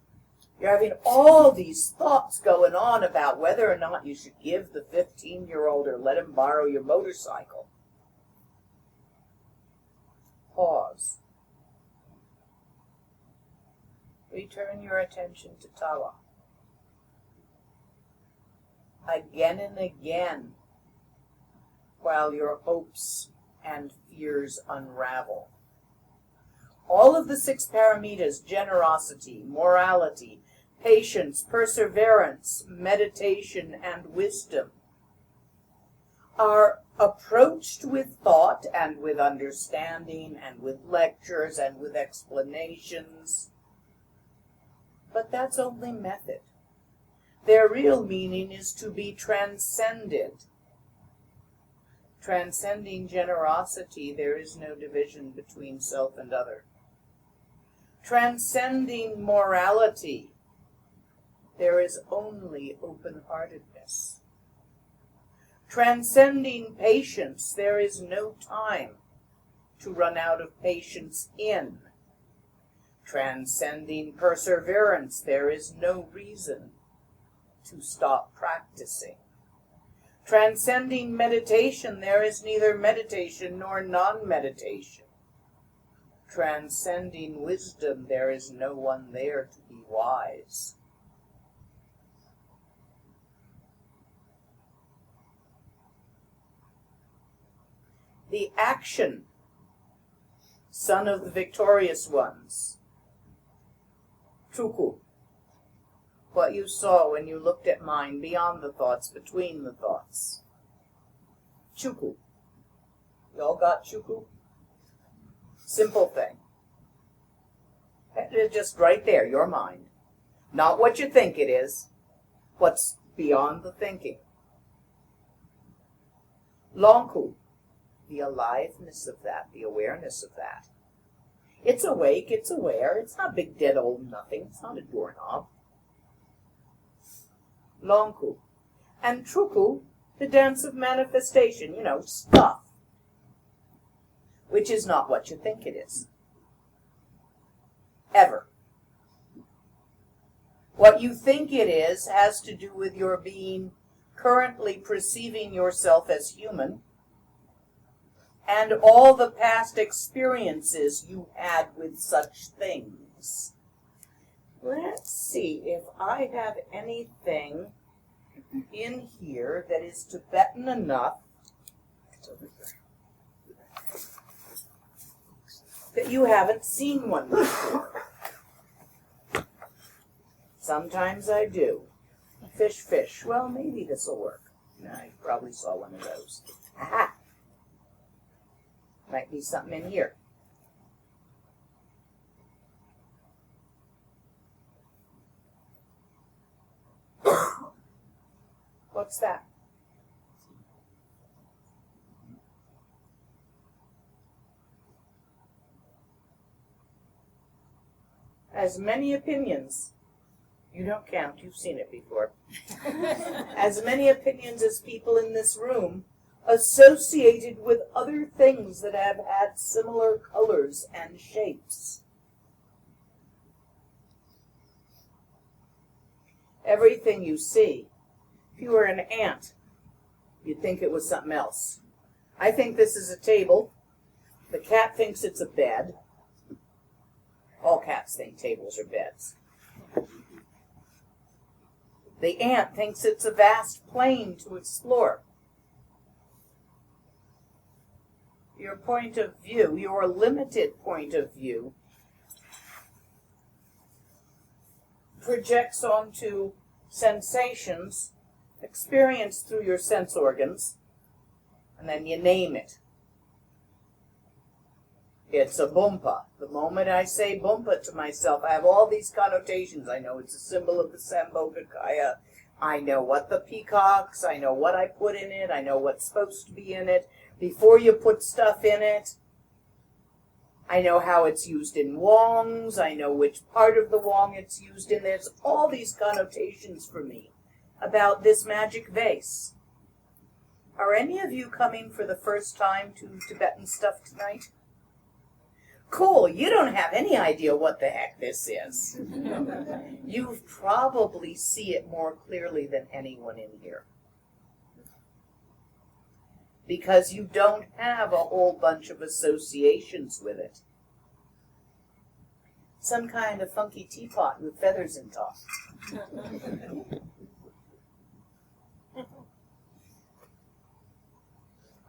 You're having all these thoughts going on about whether or not you should give the 15-year-old or let him borrow your motorcycle. Pause. Return your attention to tawa. Again and again, while your hopes and fears unravel. All of the 6 paramitas, generosity, morality, patience, perseverance, meditation, and wisdom, are approached with thought and with understanding and with lectures and with explanations. But that's only method. Their real meaning is to be transcended. Transcending generosity, there is no division between self and other. Transcending morality, there is only open-heartedness. Transcending patience, there is no time to run out of patience in. Transcending perseverance, there is no reason to stop practicing. Transcending meditation, there is neither meditation nor non-meditation. Transcending wisdom, there is no one there to be wise. The action, son of the victorious ones. Truku. What you saw when you looked at mine, beyond the thoughts, between the thoughts. Chuku. Y'all got chuku? Simple thing. It's just right there, your mind. Not what you think it is, what's beyond the thinking. Longku. The aliveness of that, the awareness of that. It's awake, it's aware, it's not big dead old nothing, it's not a doorknob. Longku. And Truku, the dance of manifestation, stuff. Which is not what you think it is. Ever. What you think it is has to do with your being currently perceiving yourself as human, and all the past experiences you had with such things. Let's see if I have anything in here that is Tibetan enough that you haven't seen one before. Sometimes I do. Fish. Well, maybe this will work. No, you probably saw one of those. Aha! Might be something in here. What's that? As many opinions. You don't count, you've seen it before. As many opinions as people in this room, associated with other things that have had similar colors and shapes. Everything you see, if you were an ant, you'd think it was something else. I think this is a table. The cat thinks it's a bed. All cats think tables are beds. The ant thinks it's a vast plain to explore. Your point of view, your limited point of view, projects onto sensations experienced through your sense organs, and then you name it. It's a bumpa. The moment I say bumpa to myself, I have all these connotations. I know it's a symbol of the Sambhogakaya. I know what the peacocks, I know what I put in it, I know what's supposed to be in it. Before you put stuff in it, I know how it's used in wongs, I know which part of the wong it's used in. There's all these connotations for me about this magic vase. Are any of you coming for the first time to Tibetan stuff tonight? Cool, you don't have any idea what the heck this is. You probably see it more clearly than anyone in here. Because you don't have a whole bunch of associations with it. Some kind of funky teapot with feathers in top.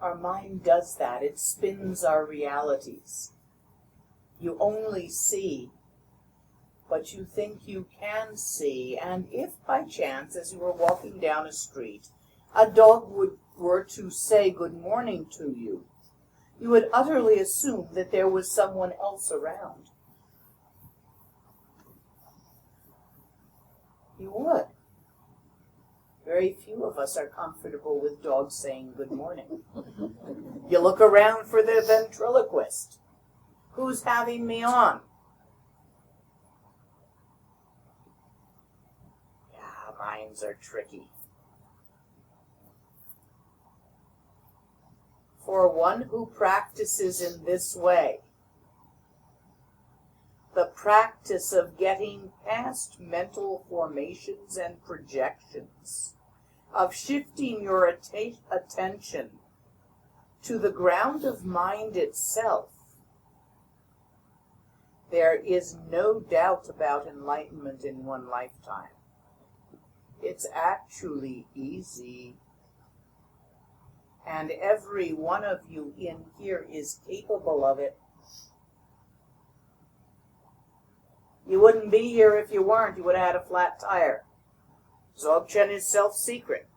Our mind does that. It spins our realities. You only see what you think you can see, and if by chance, as you were walking down a street, a dog were to say good morning to you, you would utterly assume that there was someone else around. You would. Very few of us are comfortable with dogs saying good morning. You look around for the ventriloquist. Who's having me on? Yeah, minds are tricky. For one who practices in this way, the practice of getting past mental formations and projections, of shifting your attention to the ground of mind itself, there is no doubt about enlightenment in one lifetime. It's actually easy. And every one of you in here is capable of it. You wouldn't be here if you weren't. You would have had a flat tire. Dzogchen is self-secret.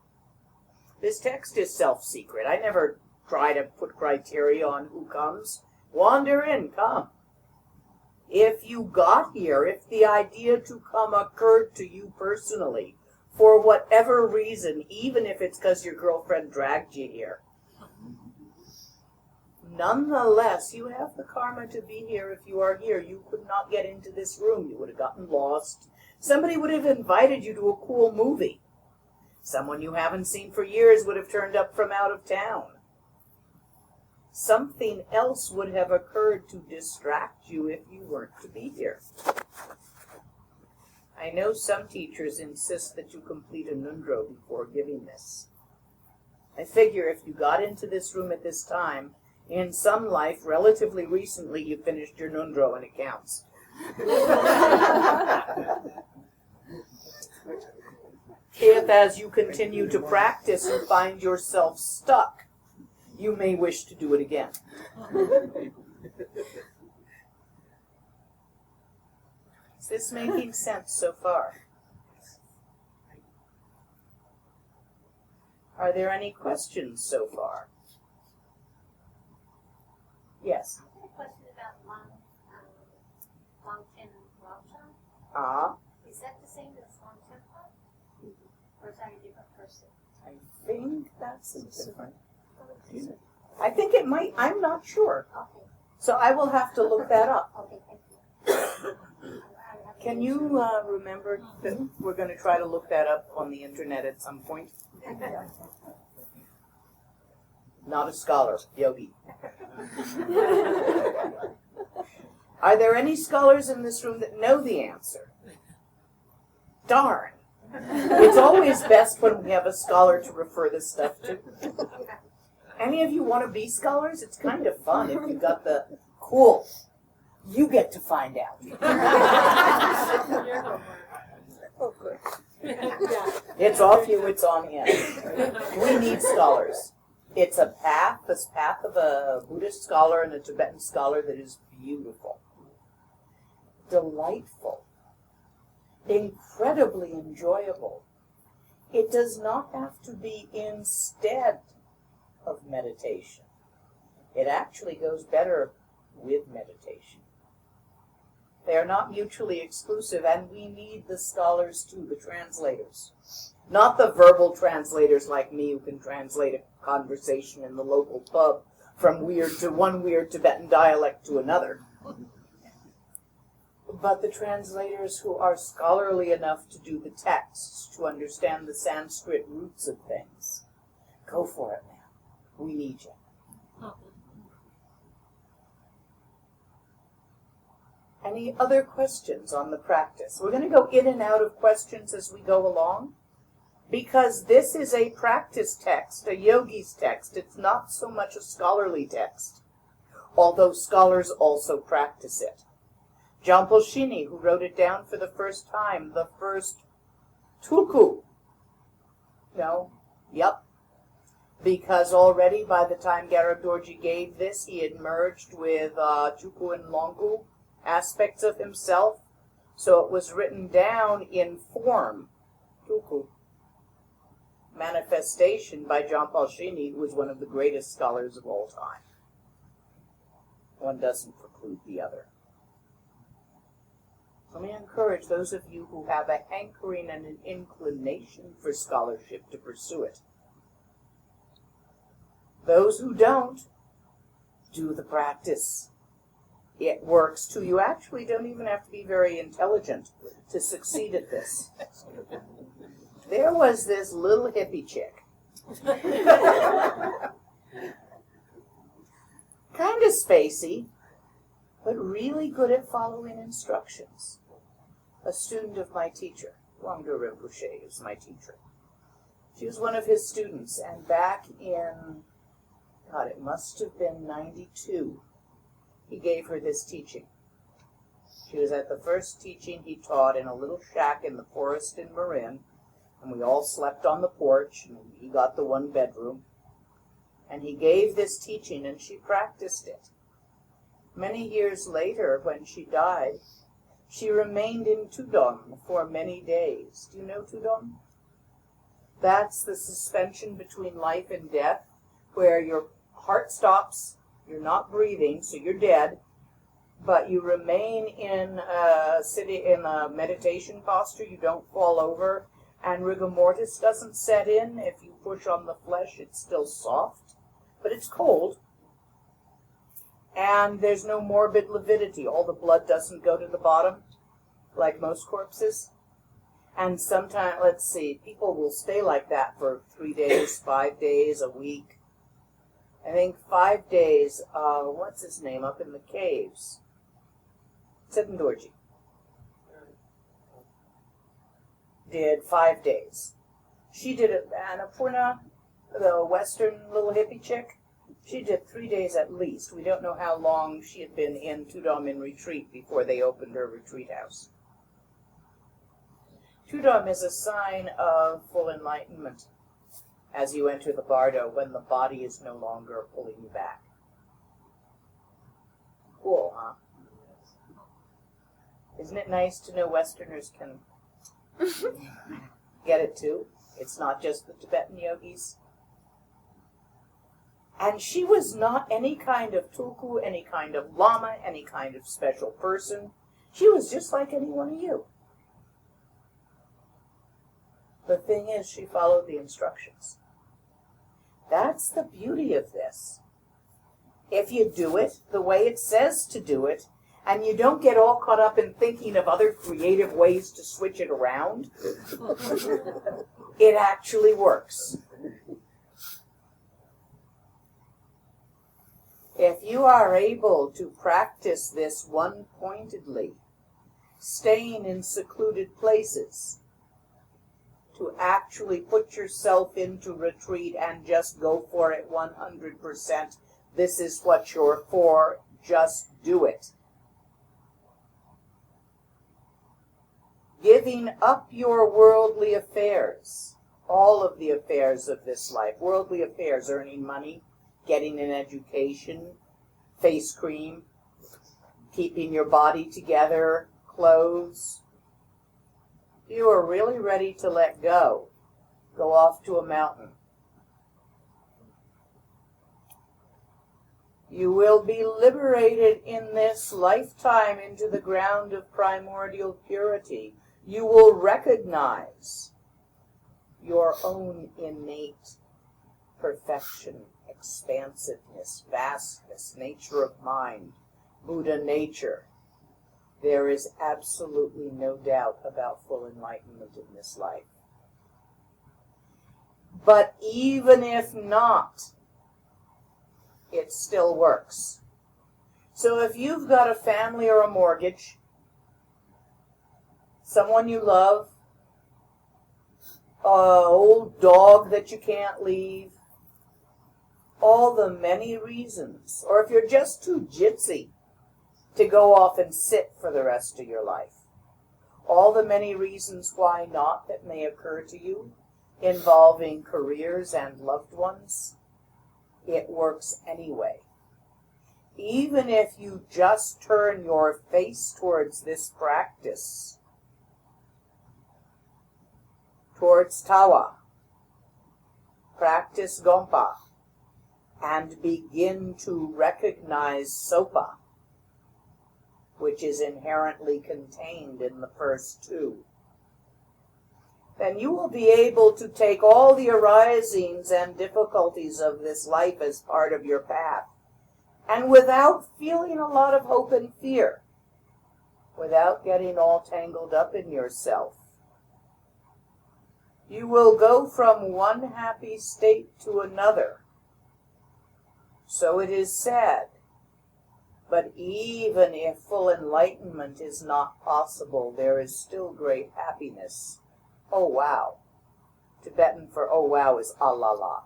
This text is self-secret. I never try to put criteria on who comes. Wander in, come. If you got here, if the idea to come occurred to you personally, for whatever reason, even if it's because your girlfriend dragged you here, nonetheless, you have the karma to be here. If you are here, you could not get into this room. You would have gotten lost. Somebody would have invited you to a cool movie. Someone you haven't seen for years would have turned up from out of town. Something else would have occurred to distract you if you weren't to be here. I know some teachers insist that you complete a nundro before giving this. I figure if you got into this room at this time, in some life, relatively recently, you finished your nundro and it counts. If, as you continue to practice, you find yourself stuck, you may wish to do it again. Is this making sense so far? Are there any questions so far? Yes. I have a question about Long Tin Raja. Is that the same as Long Tenpa? Or is that a different person? I think that's different. I think it might. I'm not sure. Okay. So I will have to look that up. Okay, thank you. Can you remember that we're going to try to look that up on the internet at some point? Not a scholar, yogi. Are there any scholars in this room that know the answer? Darn. It's always best when we have a scholar to refer this stuff to. Any of you want to be scholars? It's kind of fun if you got the cool. You get to find out. Oh, good. It's off you, it's on him. We need scholars. It's a path, this path of a Buddhist scholar and a Tibetan scholar that is beautiful, delightful, incredibly enjoyable. It does not have to be instead of meditation. It actually goes better with meditation. They are not mutually exclusive, and we need the scholars too, the translators. Not the verbal translators like me who can translate a conversation in the local pub from one weird Tibetan dialect to another. But the translators who are scholarly enough to do the texts, to understand the Sanskrit roots of things. Go for it, man. We need you. Any other questions on the practice? We're going to go in and out of questions as we go along, because this is a practice text, a yogi's text. It's not so much a scholarly text, although scholars also practice it. Jampolshini, who wrote it down for the first time, the first tulku. No? Yep. because already by the time Garib Dorji gave this, he had merged with Chuku and Longu aspects of himself. So it was written down in form, Chuku, manifestation by John Paul Shini, who was one of the greatest scholars of all time. One doesn't preclude the other. Let me encourage those of you who have a hankering and an inclination for scholarship to pursue it. Those who don't, do the practice. It works too. You actually don't even have to be very intelligent to succeed at this. There was this little hippie chick. Kind of spacey, but really good at following instructions. A student of my teacher, Wangdo Rinpoche, is my teacher. She was one of his students, and back in, God, it must have been 92, he gave her this teaching. She was at the first teaching he taught in a little shack in the forest in Marin, and we all slept on the porch, and he got the one bedroom. And he gave this teaching, and she practiced it. Many years later, when she died, she remained in Tudon for many days. Do you know Tudon? That's the suspension between life and death, where your heart stops, you're not breathing, so you're dead, but you remain in a meditation posture, you don't fall over, and rigor mortis doesn't set in. If you push on the flesh, it's still soft, but it's cold. And there's no morbid lividity. All the blood doesn't go to the bottom, like most corpses. And sometimes, let's see, people will stay like that for 3 days, 5 days, a week. I think 5 days, what's his name, up in the caves? Siddhandorji did 5 days. She did it, Annapurna, the western little hippie chick, she did 3 days at least. We don't know how long she had been in Tudom in retreat before they opened her retreat house. Tudom is a sign of full enlightenment as you enter the bardo, when the body is no longer pulling you back. Cool, huh? Isn't it nice to know Westerners can get it too? It's not just the Tibetan yogis. And she was not any kind of tulku, any kind of lama, any kind of special person. She was just like any one of you. The thing is, she followed the instructions. That's the beauty of this. If you do it the way it says to do it, and you don't get all caught up in thinking of other creative ways to switch it around, it actually works. If you are able to practice this one-pointedly, staying in secluded places, to actually put yourself into retreat and just go for it 100%, this is what you're for, just do it. Giving up your worldly affairs, all of the affairs of this life, worldly affairs, earning money, getting an education, face cream, keeping your body together, clothes. You are really ready to let go. Go off to a mountain. You will be liberated in this lifetime into the ground of primordial purity. You will recognize your own innate perfection, expansiveness, vastness, nature of mind, Buddha nature. There is absolutely no doubt about full enlightenment in this life. But even if not, it still works. So if you've got a family or a mortgage, someone you love, an old dog that you can't leave, all the many reasons, or if you're just too jitsi to go off and sit for the rest of your life, all the many reasons why not that may occur to you, involving careers and loved ones, it works anyway. Even if you just turn your face towards this practice, towards Tawa, practice Gompa, and begin to recognize Sopa, which is inherently contained in the first two, then you will be able to take all the arisings and difficulties of this life as part of your path, and without feeling a lot of hope and fear, without getting all tangled up in yourself. You will go from one happy state to another. So it is said, but even if full enlightenment is not possible, there is still great happiness. Oh wow. Tibetan for oh wow is alala.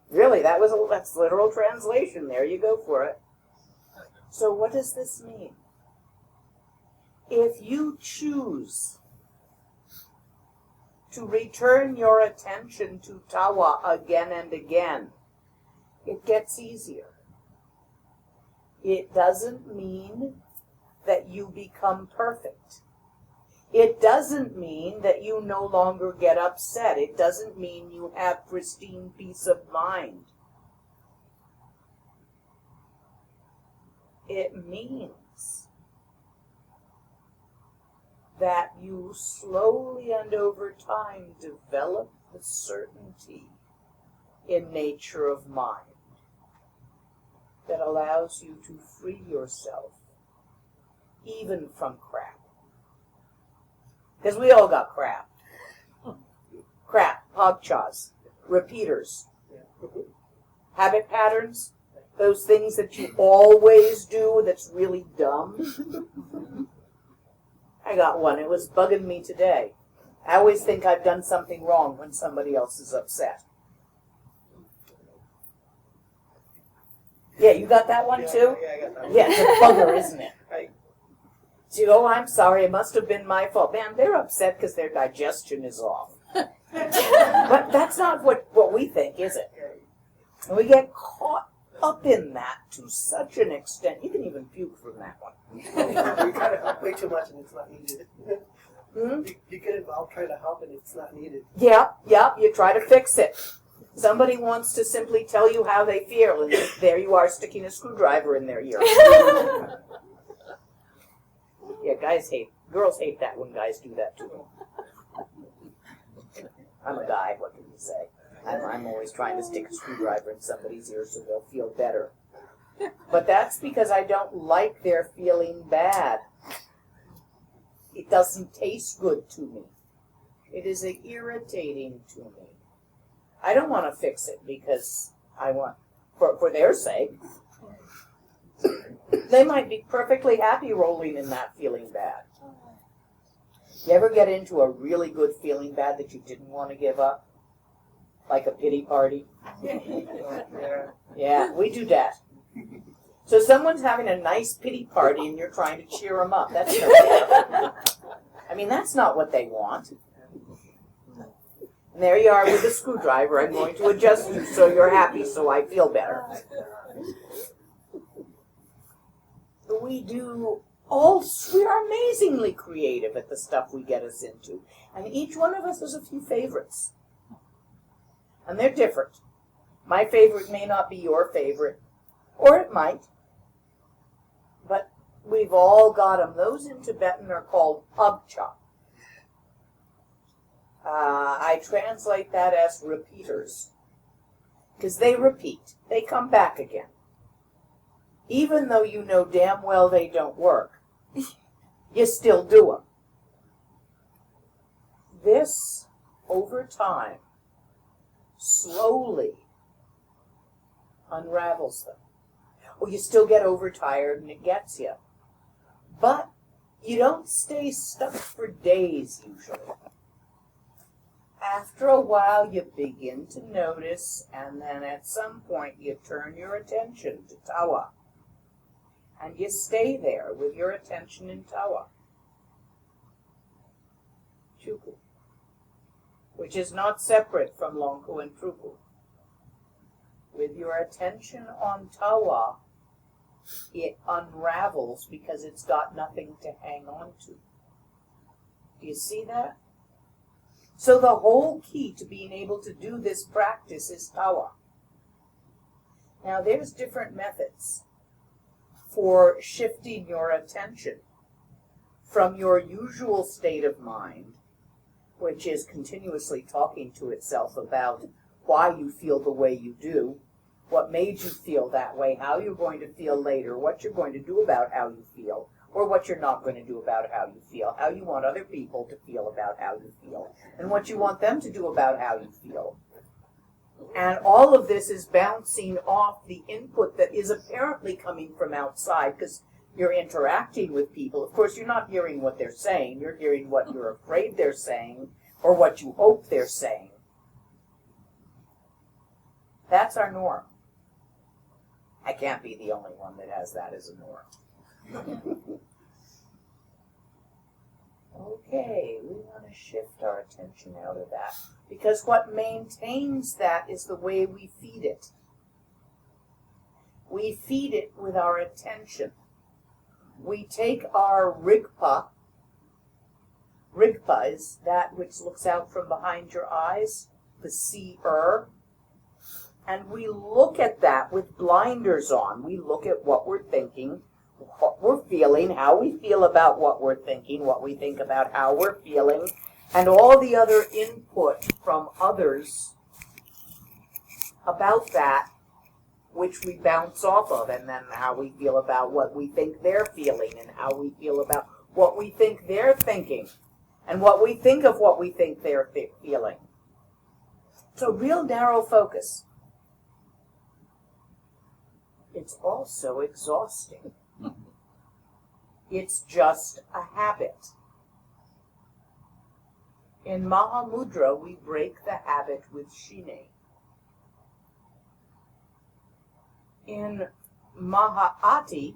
Really, that's literal translation. There you go for it. So what does this mean? If you choose to return your attention to Tawa again and again, it gets easier. It doesn't mean that you become perfect. It doesn't mean that you no longer get upset. It doesn't mean you have pristine peace of mind. It means that you slowly and over time develop the certainty in nature of mind that allows you to free yourself even from crap. Because we all got crap. Crap, hogchaws, repeaters, habit patterns, those things that you always do that's really dumb. I got one. It was bugging me today. I always think I've done something wrong when somebody else is upset. Yeah, you got that one too? Yeah, I got that one. Yeah, it's a bugger, isn't it? Right. So you go, oh, I'm sorry, it must have been my fault. Man, they're upset because their digestion is off. But that's not what we think, is it? And we get caught up in that to such an extent. You can even puke from that one. You kind of help way too much and it's not needed. You get involved trying to help and it's not needed. Yeah, you try to fix it. Somebody wants to simply tell you how they feel, and there you are sticking a screwdriver in their ear. Yeah, girls hate that when guys do that too. I'm a guy, what can you say? I'm always trying to stick a screwdriver in somebody's ear so they'll feel better. But that's because I don't like their feeling bad. It doesn't taste good to me. It is irritating to me. I don't want to fix it because I want, for their sake. They might be perfectly happy rolling in that feeling bad. You ever get into a really good feeling bad that you didn't want to give up? Like a pity party? Yeah, we do that. So someone's having a nice pity party and you're trying to cheer them up. That's no good. I mean, that's not what they want. And there you are with a screwdriver. I'm going to adjust you so you're happy so I feel better. We are amazingly creative at the stuff we get us into. And each one of us has a few favorites. And they're different. My favorite may not be your favorite, or it might. But we've all got them. Those in Tibetan are called abcha. I translate that as repeaters. Because they repeat. They come back again. Even though you know damn well they don't work, you still do them. This, over time, slowly unravels them. Well, you still get overtired and it gets you. But you don't stay stuck for days usually. After a while you begin to notice, and then at some point you turn your attention to Tawa. And you stay there with your attention in Tawa. Chuku. which is not separate from Lonku and Truku. With your attention on Tawa, it unravels because it's got nothing to hang on to. Do you see that? So the whole key to being able to do this practice is Tawa. Now there's different methods for shifting your attention from your usual state of mind, which is continuously talking to itself about why you feel the way you do, what made you feel that way, how you're going to feel later, what you're going to do about how you feel, or what you're not going to do about how you feel, how you want other people to feel about how you feel, and what you want them to do about how you feel. And all of this is bouncing off the input that is apparently coming from outside because you're interacting with people. Of course, you're not hearing what they're saying. You're hearing what you're afraid they're saying or what you hope they're saying. That's our norm. I can't be the only one that has that as a norm. Okay, we want to shift our attention out of that. Because what maintains that is the way we feed it. We feed it with our attention. We take our rigpa. Rigpa is that which looks out from behind your eyes, the seer. And we look at that with blinders on. We look at what we're thinking, what we're feeling, how we feel about what we're thinking, what we think about how we're feeling, and all the other input from others about that, which we bounce off of, and then how we feel about what we think they're feeling, and how we feel about what we think they're thinking, and what we think of what we think they're feeling. So real narrow focus. It's also exhausting. It's just a habit. In Mahamudra, we break the habit with Shine. In Mahāti,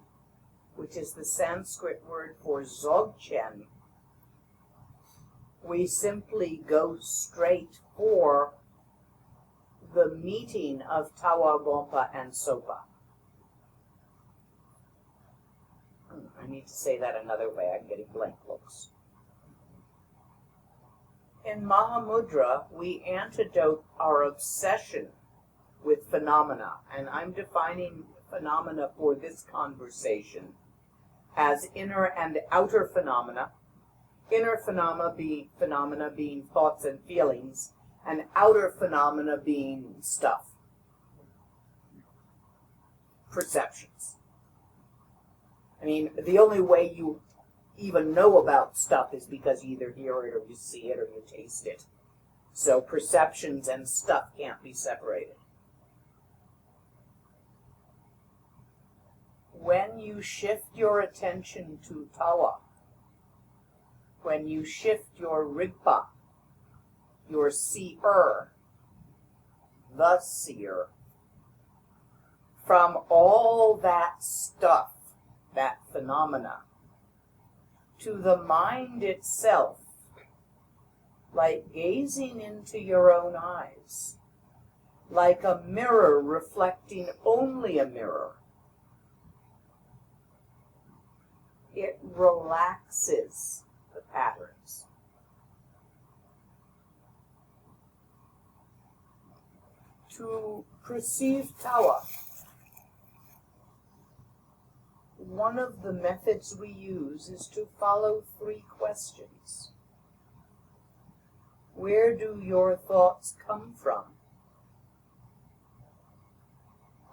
which is the Sanskrit word for Dzogchen, we simply go straight for the meeting of Tawa, Gompa, and Sopa. I need to say that another way. I'm getting blank looks. In Mahamudra, we antidote our obsession with phenomena, and I'm defining phenomena for this conversation as inner and outer phenomena. Inner phenomena being thoughts and feelings, and outer phenomena being stuff, perceptions. I mean, the only way you even know about stuff is because you either hear it or you see it or you taste it. So perceptions and stuff can't be separated. When you shift your attention to Tawa, when you shift your Rigpa, your seer, the seer, from all that stuff, that phenomena, to the mind itself, like gazing into your own eyes, like a mirror reflecting only a mirror, it relaxes the patterns. To perceive Tawa, one of the methods we use is to follow 3 questions. Where do your thoughts come from?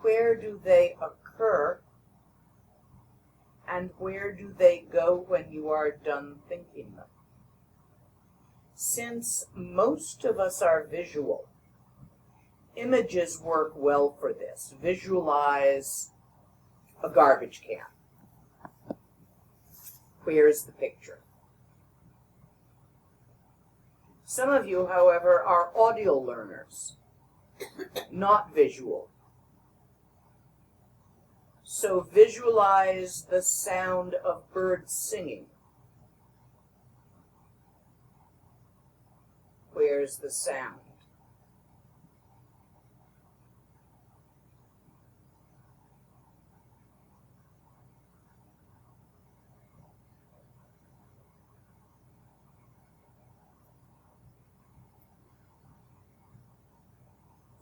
Where do they occur? And where do they go when you are done thinking them? Since most of us are visual, images work well for this. Visualize a garbage can. Where's the picture? Some of you, however, are audio learners, not visual. So visualize the sound of birds singing. Where there's the sound.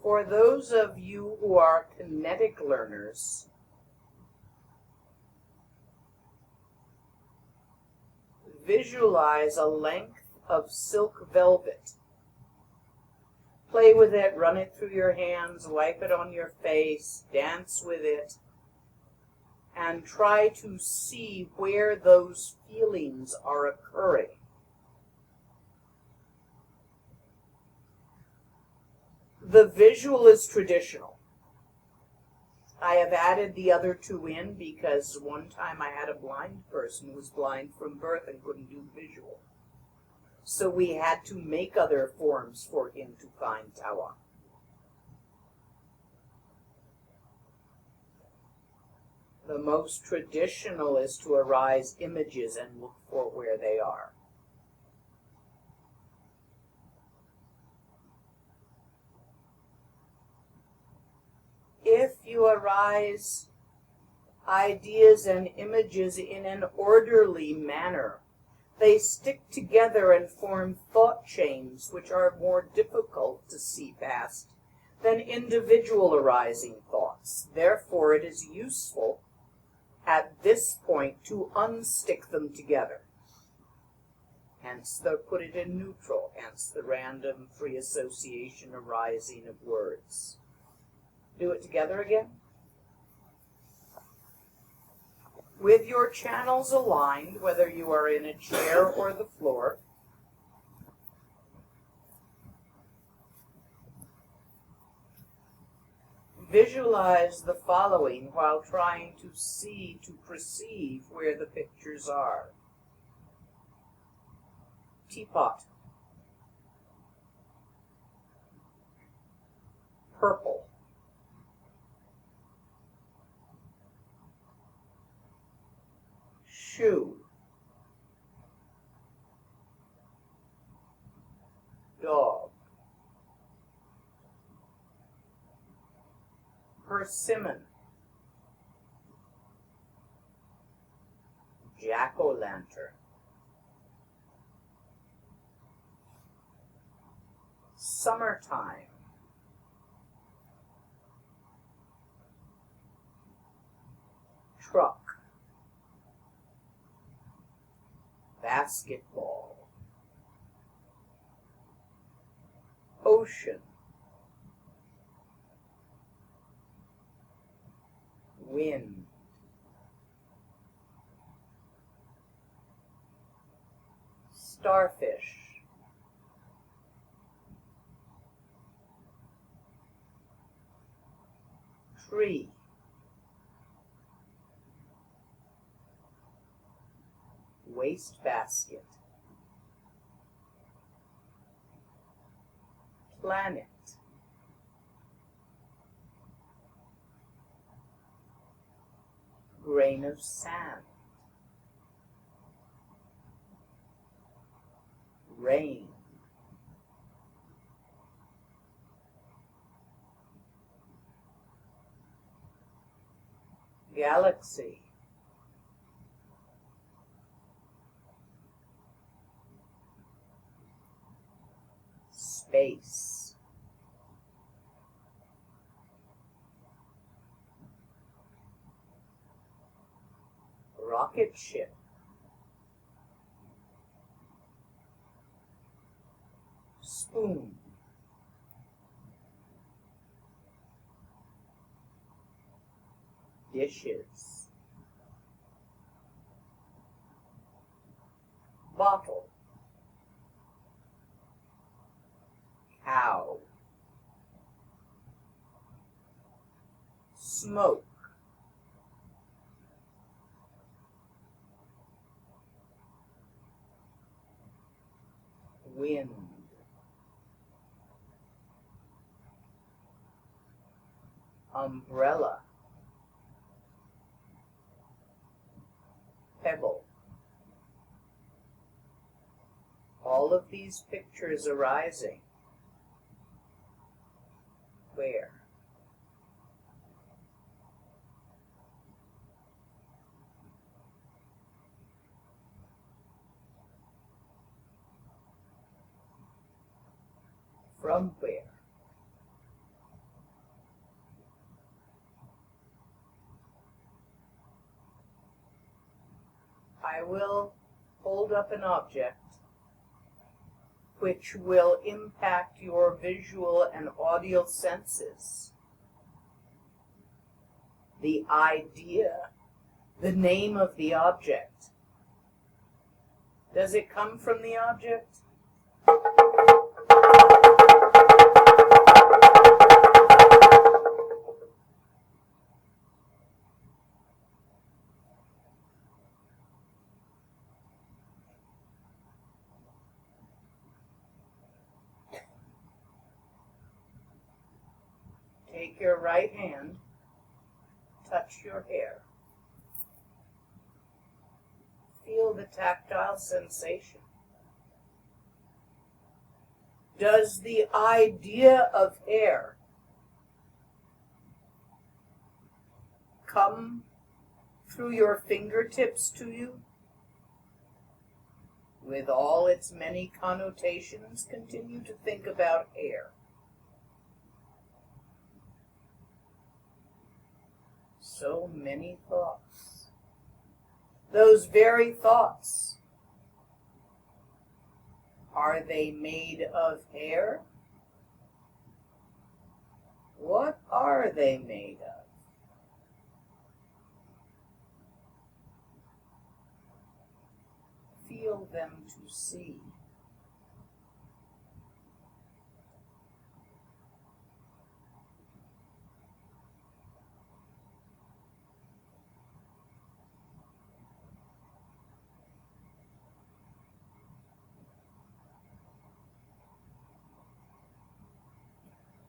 For those of you who are kinetic learners, visualize a length of silk velvet. Play with it, run it through your hands, wipe it on your face, dance with it, and try to see where those feelings are occurring. The visual is traditional. I have added the other two in because one time I had a blind person who was blind from birth and couldn't do visual. So we had to make other forms for him to find tawa. The most traditional is to arise images and look for where they are. If you arise ideas and images in an orderly manner, they stick together and form thought chains which are more difficult to see past than individual arising thoughts. Therefore, it is useful at this point to unstick them together. Hence, put it in neutral, hence the random free association arising of words. Do it together again. With your channels aligned, whether you are in a chair or the floor, visualize the following while trying to perceive where the pictures are. Teapot. Purple. Shoe. Dog. Persimmon. Jack-o'-lantern. Summertime. Truck. Basketball. Ocean. Wind. Starfish. Tree. Wastebasket. Planet. Grain of sand. Rain. Galaxy. Space. Rocket ship. Spoon. Dishes. Bottle. Cow. Smoke. Wind. Umbrella. Pebble. all of these pictures arising. Where? From where? I will hold up an object which will impact your visual and audio senses. The idea, the name of the object. Does it come from the object? Take your right hand, touch your hair. Feel the tactile sensation. Does the idea of hair come through your fingertips to you? With all its many connotations, continue to think about hair. So many thoughts. Those very thoughts, are they made of hair? What are they made of? Feel them to see.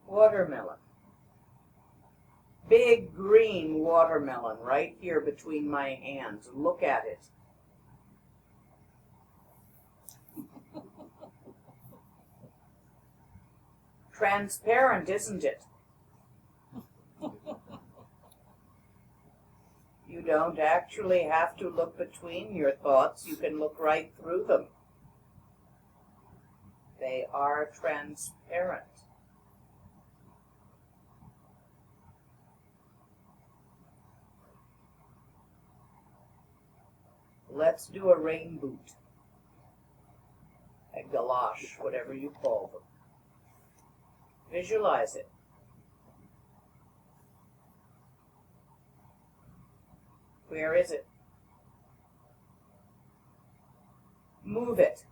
Watermelon. Big green watermelon right here between my hands. Look at it. Transparent, isn't it? You don't actually have to look between your thoughts. You can look right through them. They are transparent. Let's do a rain boot, a galosh, whatever you call them. Visualize it. Where is it? Move it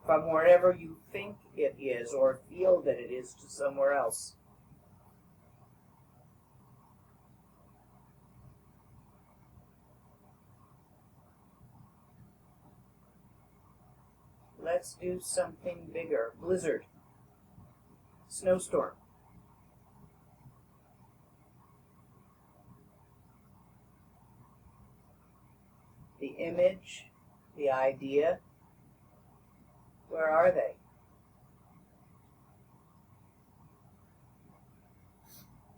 from wherever you think it is or feel that it is to somewhere else. Let's do something bigger. Blizzard. Snowstorm. The image, the idea, where are they?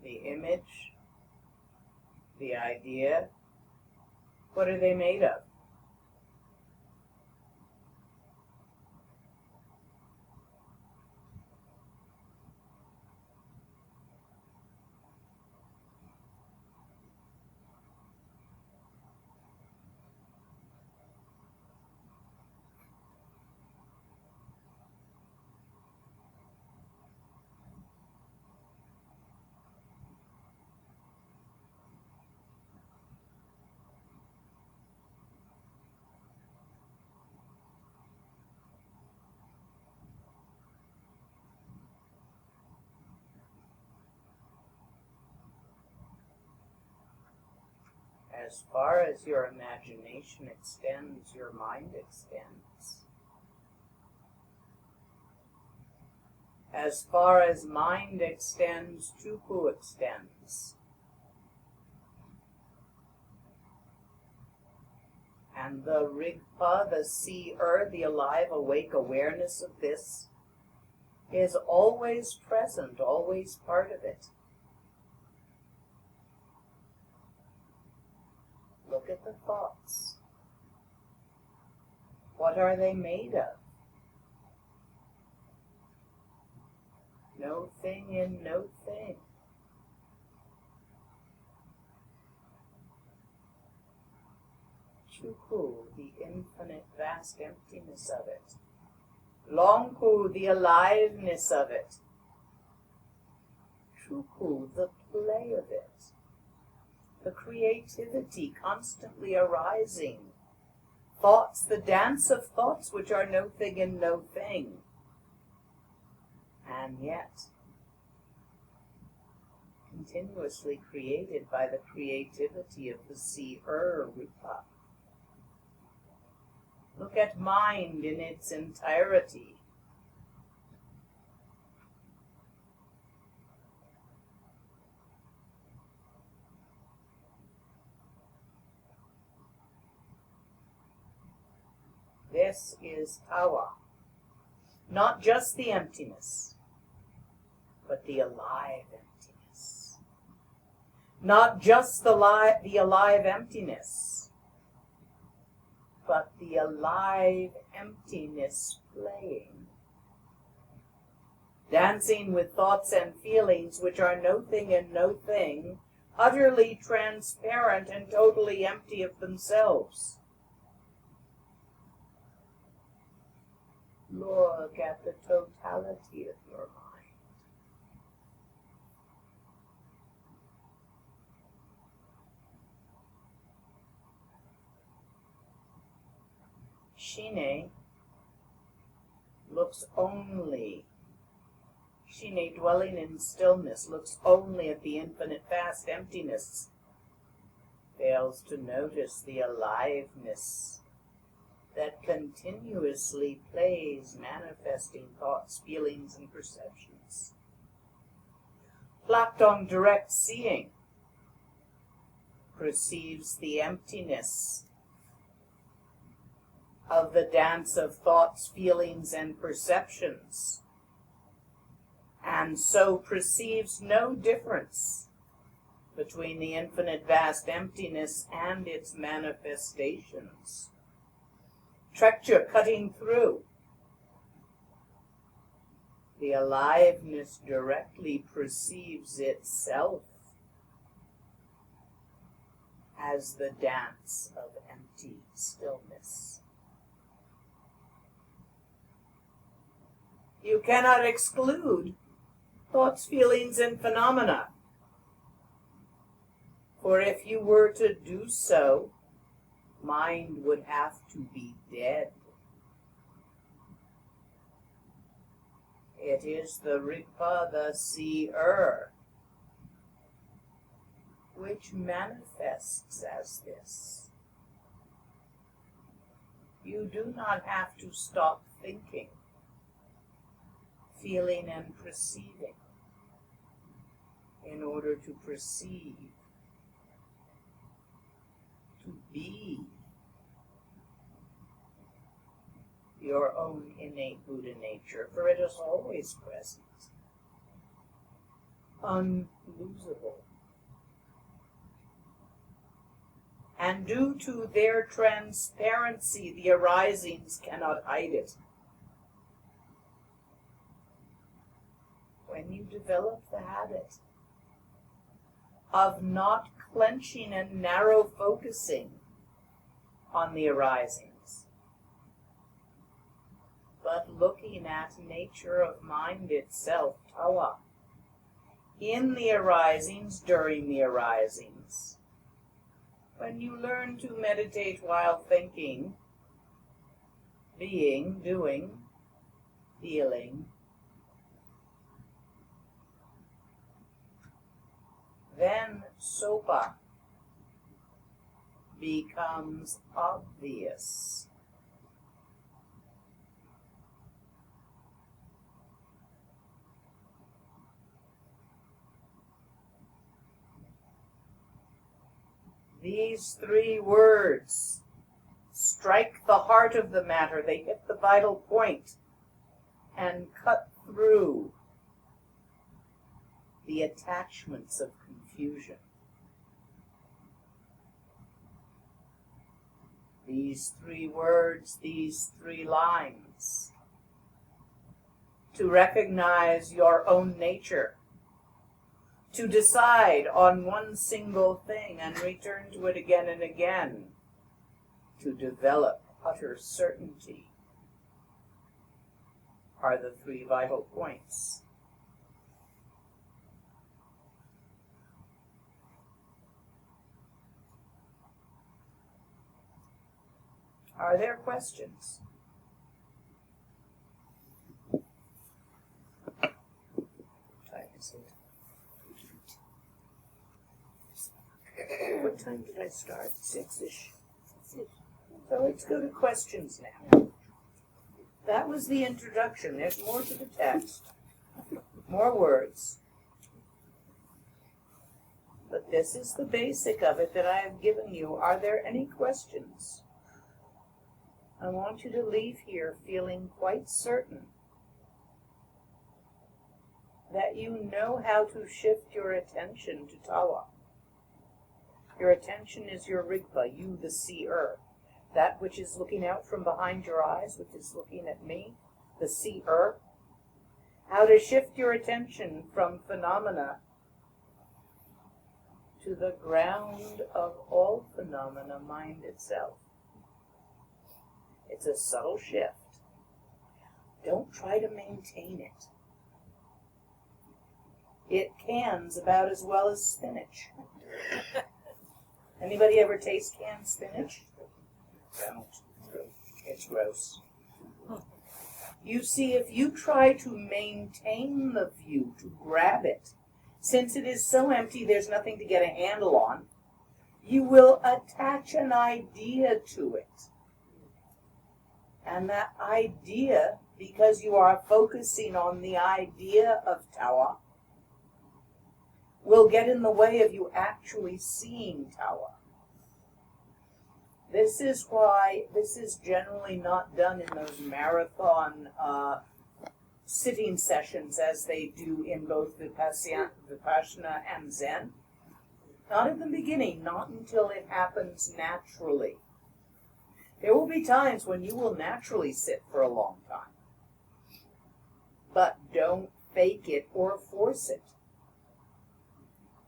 The image, the idea, what are they made of? As far as your imagination extends, your mind extends. As far as mind extends, Tupu extends. And the Rigpa, the seer, the alive, awake awareness of this is always present, always part of it. Look at the thoughts. What are they made of? No thing in no thing. Chuku, the infinite vast emptiness of it. Longku, the aliveness of it. Chuku, the play of it. The creativity constantly arising. Thoughts, the dance of thoughts which are no thing and no thing. And yet, continuously created by the creativity of the seer Rupa. Look at mind in its entirety. This is Tawa. Not just the emptiness, but the alive emptiness. Not just the alive emptiness, but the alive emptiness playing. Dancing with thoughts and feelings which are no thing and no thing, utterly transparent and totally empty of themselves. Look at the totality of your mind. Shine looks only, Shine dwelling in stillness, looks only at the infinite vast emptiness, fails to notice the aliveness that continuously plays, manifesting thoughts, feelings, and perceptions. Plakdong direct seeing perceives the emptiness of the dance of thoughts, feelings, and perceptions, and so perceives no difference between the infinite vast emptiness and its manifestations. Trekcha cutting through. The aliveness directly perceives itself as the dance of empty stillness. You cannot exclude thoughts, feelings, and phenomena. For if you were to do so, mind would have to be dead. It is the Rigpa, the seer, which manifests as this. You do not have to stop thinking, feeling, and perceiving in order to perceive, to be your own innate Buddha nature, for it is always present, unlosable. And due to their transparency, the arisings cannot hide it. When you develop the habit of not clenching and narrow focusing on the arisings, but looking at nature of mind itself, Tawa, in the arisings, during the arisings, when you learn to meditate while thinking, being, doing, feeling, then sopa becomes obvious. These three words, strike the heart of the matter. They hit the vital point and cut through the attachments of confusion. These 3 words, these 3 lines. To recognize your own nature. To decide on one single thing and return to it again and again. To develop utter certainty are the 3 vital points. Are there questions? What time did I start? 6-ish. So let's go to questions now. That was the introduction. There's more to the text. More words. But this is the basic of it that I have given you. Are there any questions? I want you to leave here feeling quite certain that you know how to shift your attention to Tawa. Your attention is your Rigpa, you the seer. That which is looking out from behind your eyes, which is looking at me, the seer. How to shift your attention from phenomena to the ground of all phenomena, mind itself. It's a subtle shift. Don't try to maintain it. It cans about as well as spinach. Anybody ever taste canned spinach? Don't. It's gross. You see, if you try to maintain the view, to grab it, since it is so empty there's nothing to get a handle on, you will attach an idea to it. And that idea, because you are focusing on the idea of Tawa, will get in the way of you actually seeing Tawa. This is why this is generally not done in those marathon sitting sessions as they do in both Vipassana and Zen. Not at the beginning, not until it happens naturally. There will be times when you will naturally sit for a long time. But don't fake it or force it.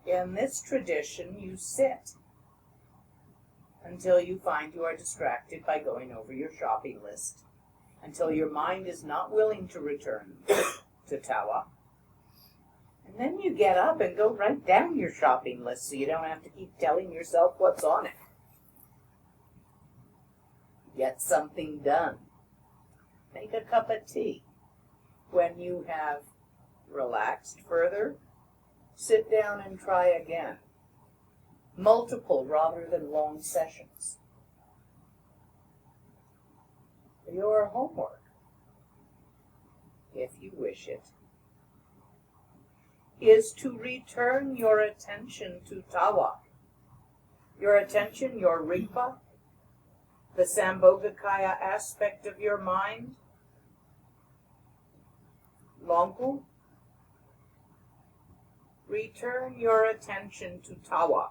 In this tradition, you sit until you find you are distracted by going over your shopping list, until your mind is not willing to return to Tawa. And then you get up and go write down your shopping list so you don't have to keep telling yourself what's on it. Get something done. Make a cup of tea. When you have relaxed further, sit down and try again. Multiple rather than long sessions. Your homework, if you wish it, is to return your attention to Tawa. Your attention, your Rigpa, the Sambhogakaya aspect of your mind, Longpu. Return your attention to Tawa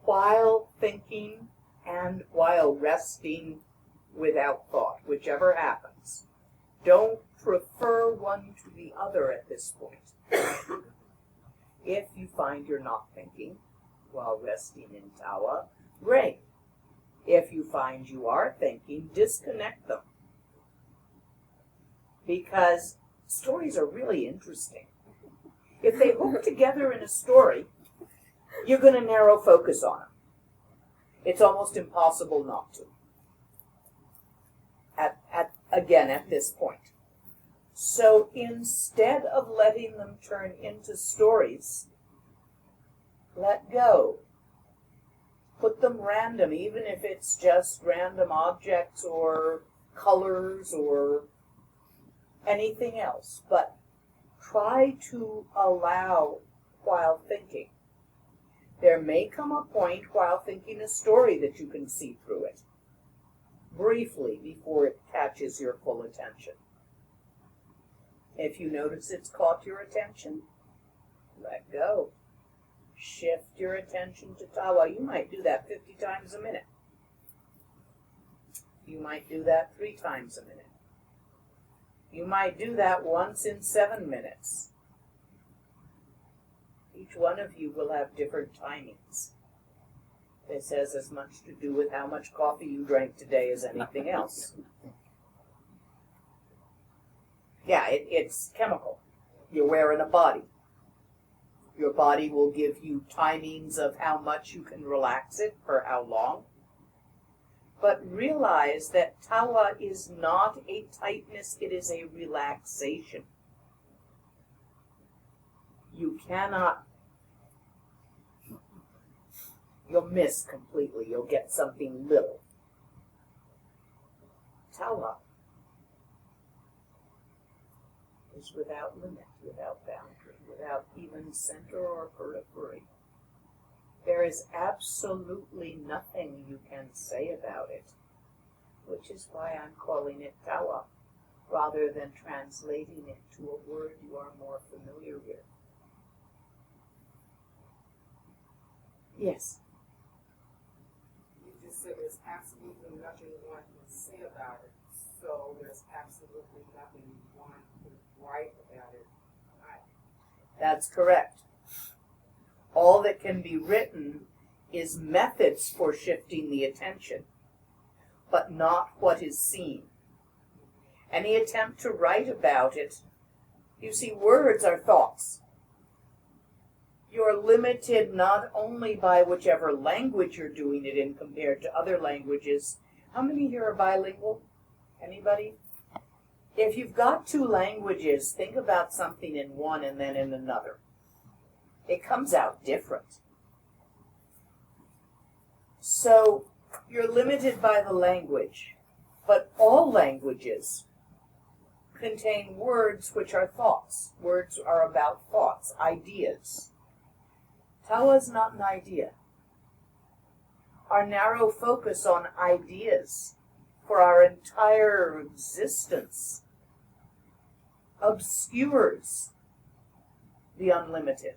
while thinking and while resting without thought, whichever happens. Don't prefer one to the other at this point. If you find you're not thinking while resting in Tawa, great. If you find you are thinking, disconnect them. Because stories are really interesting. If they hook together in a story, you're going to narrow focus on them. It's almost impossible not to. At this point. So instead of letting them turn into stories, let go. Put them random, even if it's just random objects or colors or anything else. But try to allow while thinking. There may come a point while thinking a story that you can see through it. briefly before it catches your full attention. If you notice it's caught your attention, let go. Shift your attention to tawa. You might do that 50 times a minute. You might do that 3 times a minute. You might do that once in 7 minutes. Each one of you will have different timings. This has as much to do with how much coffee you drank today as anything else. Yeah, it's chemical. You're wearing a body. Your body will give you timings of how much you can relax it for how long. But realize that tawa is not a tightness, it is a relaxation. You cannot, you'll miss completely, you'll get something little. Tawa is without limit, without boundary, without even center or periphery. There is absolutely nothing you can say about it, which is why I'm calling it tawa, rather than translating it to a word you are more familiar with. Yes? You just said there's absolutely nothing one can say about it, so there's absolutely nothing one can write about it. Right. That's correct. All that can be written is methods for shifting the attention, but not what is seen. Any attempt to write about it, you see, words are thoughts. You're limited not only by whichever language you're doing it in compared to other languages. How many here are bilingual? Anybody? If you've got 2 languages, think about something in one and then in another. It comes out different. So you're limited by the language, but all languages contain words which are thoughts. Words are about thoughts, ideas. Tawa is not an idea. Our narrow focus on ideas for our entire existence obscures the unlimited.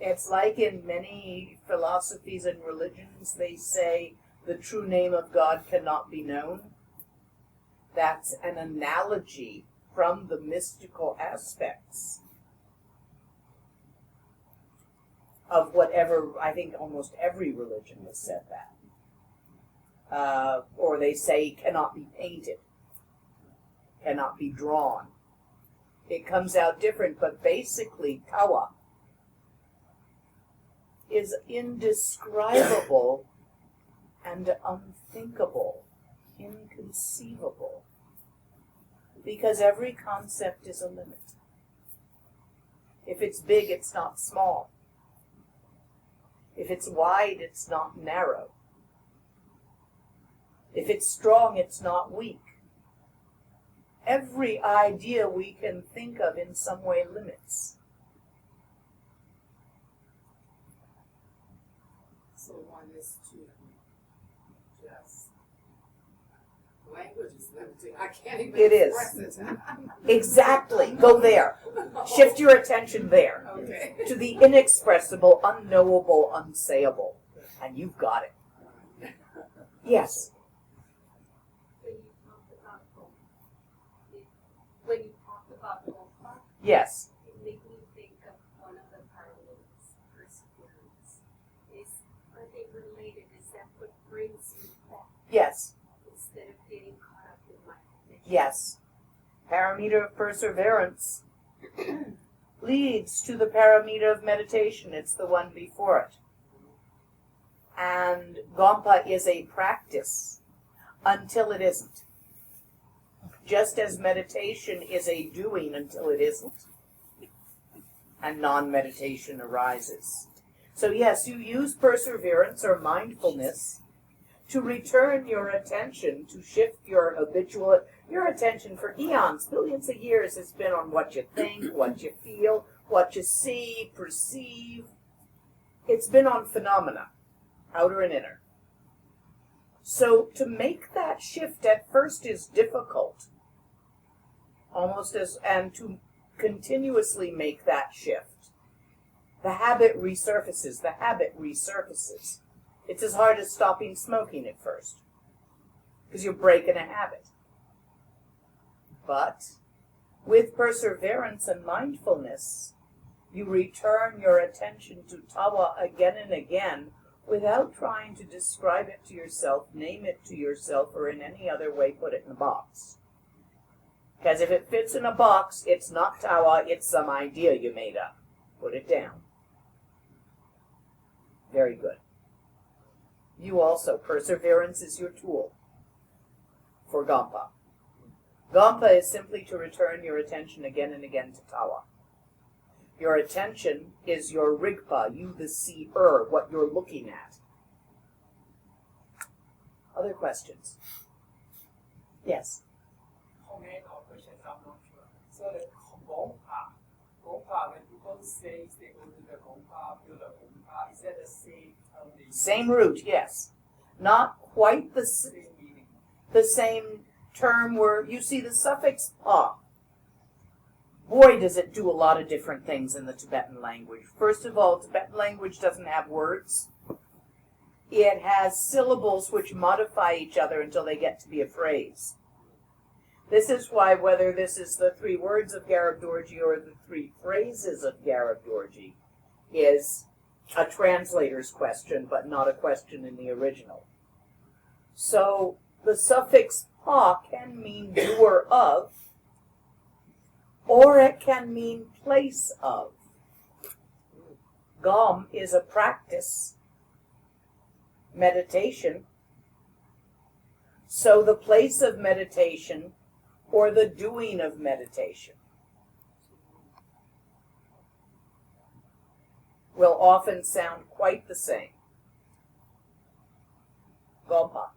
It's like in many philosophies and religions, they say the true name of God cannot be known. That's an analogy from the mystical aspects of whatever, I think almost every religion has said that. Or they say cannot be painted, cannot be drawn. It comes out different, but basically tawa is indescribable and unthinkable, inconceivable, because every concept is a limit. If it's big, it's not small. If it's wide, it's not narrow. If it's strong, it's not weak. Every idea we can think of in some way limits. So one is to just language is limiting. I can't even It is. express it. Exactly. Go there. Shift your attention there. Okay. To the inexpressible, unknowable, unsayable. And you've got it. Yes. When you talked about Lama, Yes. it made me think of one of the parallels, perseverance. Are they related? Is that what brings you back Yes. instead of getting caught up in my position? Yes. Parameter of perseverance leads to the parameter of meditation. It's the one before it. And Gompa is a practice until it isn't. Just as meditation is a doing until it isn't. And non-meditation arises. So yes, you use perseverance or mindfulness to return your attention, to shift your attention for eons, billions of years has been on what you think, what you feel, what you see, perceive. It's been on phenomena, outer and inner. So to make that shift at first is difficult, and to continuously make that shift. The habit resurfaces. It's as hard as stopping smoking at first, because you're breaking a habit. But with perseverance and mindfulness, you return your attention to tawa again and again without trying to describe it to yourself, name it to yourself, or in any other way put it in a box. Because if it fits in a box, it's not tawa, it's some idea you made up. Put it down. Very good. You also, perseverance is your tool for Gampa. Gampa is simply to return your attention again and again to tawa. Your attention is your rigpa, you the seer, what you're looking at. Other questions? Yes. Comment or questions, I'm not sure. So the gompa, when people say they go to the gompa, feel the gompa, is that the same term they use? Same root, yes. Not quite the Same meaning. the same term where you see the suffix pa. Boy, does it do a lot of different things in the Tibetan language. First of all, Tibetan language doesn't have words. It has syllables which modify each other until they get to be a phrase. This is why whether this is the 3 words of Garib Dorji or the 3 phrases of Garib Dorji is a translator's question, but not a question in the original. So the suffix pa can mean doer of, or it can mean place of. Gom is a practice, meditation. So the place of meditation or the doing of meditation will often sound quite the same. Gompa,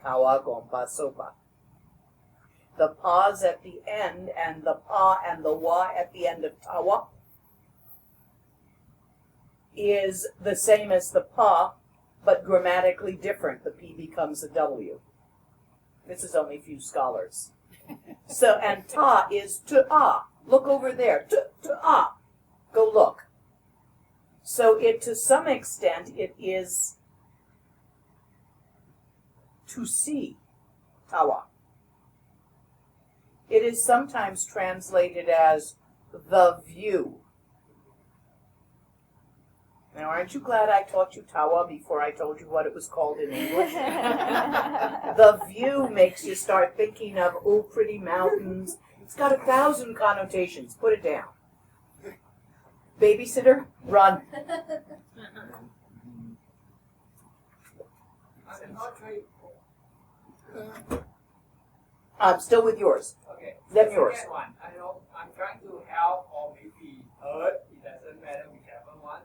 kawa, gompa, sopa. The pa's at the end and the pa and the wa at the end of tawa is the same as the pa, but grammatically different. The P becomes a W. This is only a few scholars. So, and ta is to ah. Look over there. To ah. Go look. So it, to some extent, it is to see, tawa. It is sometimes translated as the view. Now, aren't you glad I taught you tawa before I told you what it was called in English? The view makes you start thinking of, oh, pretty mountains. It's got 1,000 connotations. Put it down. Babysitter, run. I'm not trying. I'm still with yours. Okay. Then yours. Second one. I know I'm trying to help or maybe hurt. It doesn't matter whichever one.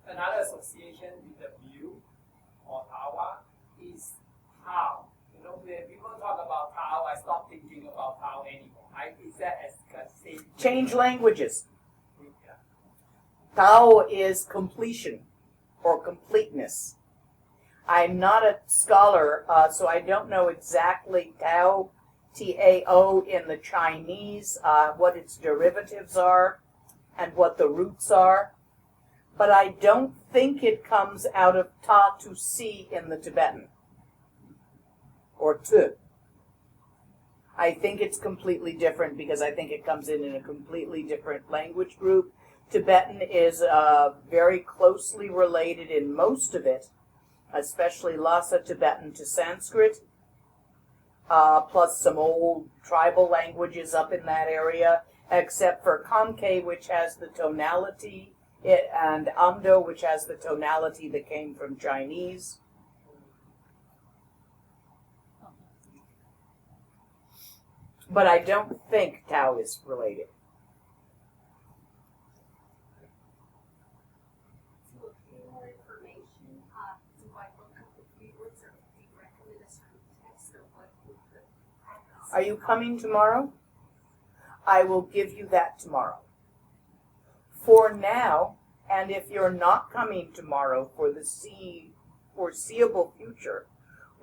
Another association with the view or tawa is how. You know, when people talk about Tao, I stop thinking about Tao anymore. Is that as the same? Change languages. Yeah. Tao is completion or completeness. I'm not a scholar, so I don't know exactly Tao, T-A-O, in the Chinese, what its derivatives are and what the roots are. But I don't think it comes out of ta, to see, in the Tibetan. Or tu. I think it's completely different because I think it comes in a completely different language group. Tibetan is very closely related in most of it, especially Lhasa Tibetan to Sanskrit, plus some old tribal languages up in that area, except for Kanke, which has the tonality, and Amdo, which has the tonality that came from Chinese. But I don't think Tao is related. To obtain more information, do I look up the keywords or do you recommend a certain text or what would the practice? Are you coming tomorrow? I will give you that tomorrow. For now, and if you're not coming tomorrow for the foreseeable future,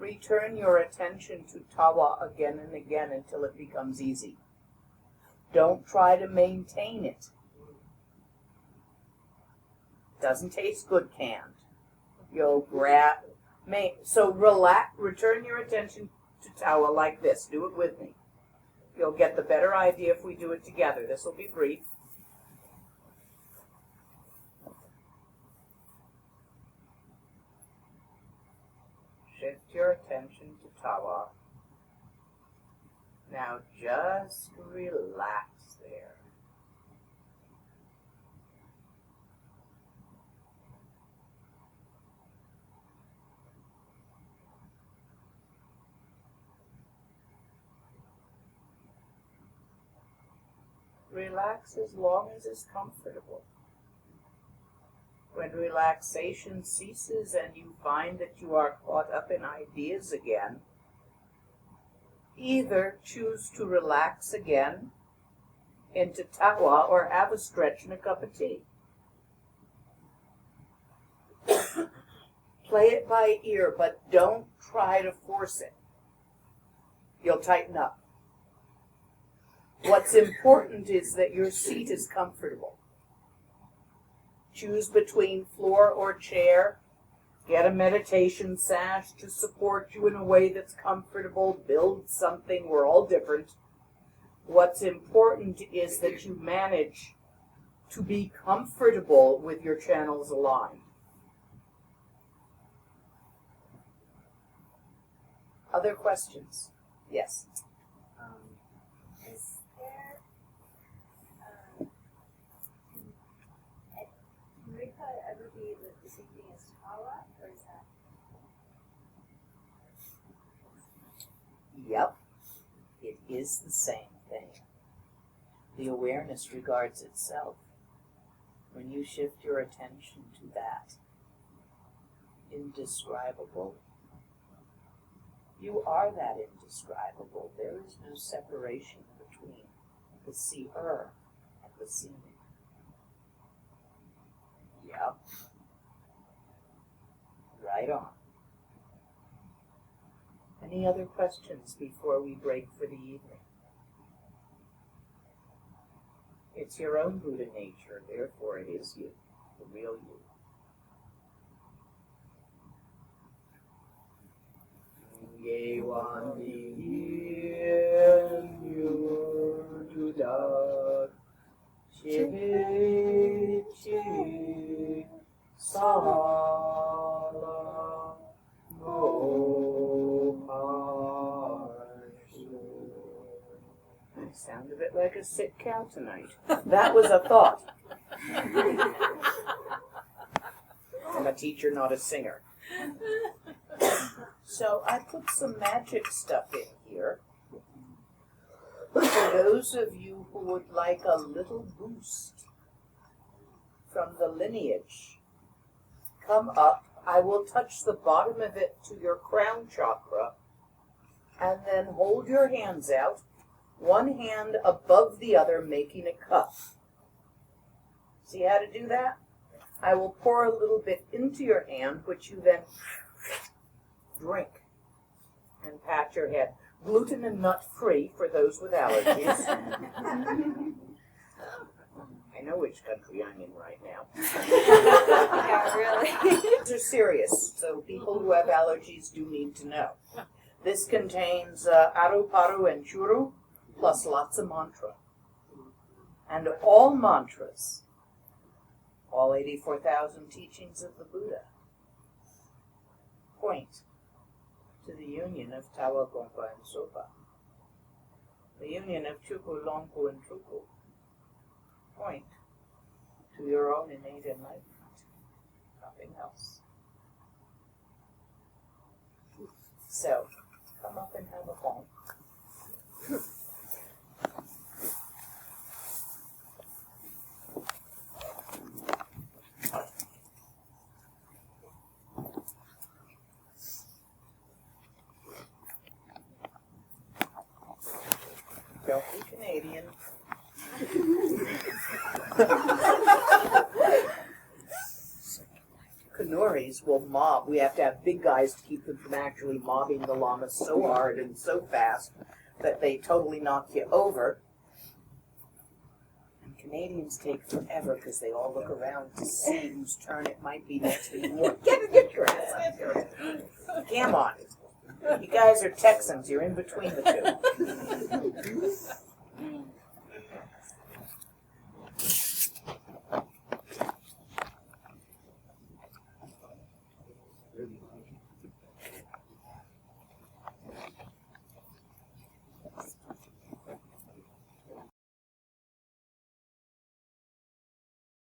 Return your attention to tawa again and again until it becomes easy. Don't try to maintain it. Doesn't taste good canned. You'll return your attention to tawa like this. Do it with me. You'll get the better idea if we do it together. This will be brief. Shift your attention to tawa. Now just relax there. Relax as long as it's comfortable. When relaxation ceases and you find that you are caught up in ideas again, either choose to relax again into tawa or have a stretch and a cup of tea. Play it by ear, but don't try to force it. You'll tighten up. What's important is that your seat is comfortable. Choose between floor or chair. Get a meditation sash to support you in a way that's comfortable. Build something. We're all different. What's important is that you manage to be comfortable with your channels aligned. Other questions? Yes. Is there can Rika ever be the same thing as tawa, or is that? Yep, it is the same thing. The awareness regards itself. When you shift your attention to that indescribable, you are that indescribable. There is no separation between the seer and the seen. Yep. Right on. Any other questions before we break for the evening? It's your own Buddha nature, therefore it is you, the real you. Ye wan di yin yu du da chi chi sala mo I sound a bit like a sick cow tonight. That was a thought. I'm a teacher, not a singer. So I put some magic stuff in here. For those of you who would like a little boost from the lineage, come up. I will touch the bottom of it to your crown chakra, and then hold your hands out, one hand above the other, making a cup. See how to do that? I will pour a little bit into your hand, which you then drink and pat your head. Gluten and nut free for those with allergies. I know which country I'm in right now. Yeah, really. These are serious, so people who have allergies do need to know. This contains aru, paru, and churu, plus lots of mantra. And all mantras, all 84,000 teachings of the Buddha, point to the union of Tawa, Gompa, and Sopa. The union of Chuku, Longpu, and Truku point to your own innate enlightenment. Nothing else. So, come up and have a bone. Don't be Canadian. Kanuri. safaris will mob. We have to have big guys to keep them from actually mobbing the llamas so hard and so fast that they totally knock you over. And Canadians take forever because they all look around to see whose turn it might be next to you. Get your ass up here. Come on. You guys are Texans. You're in between the two.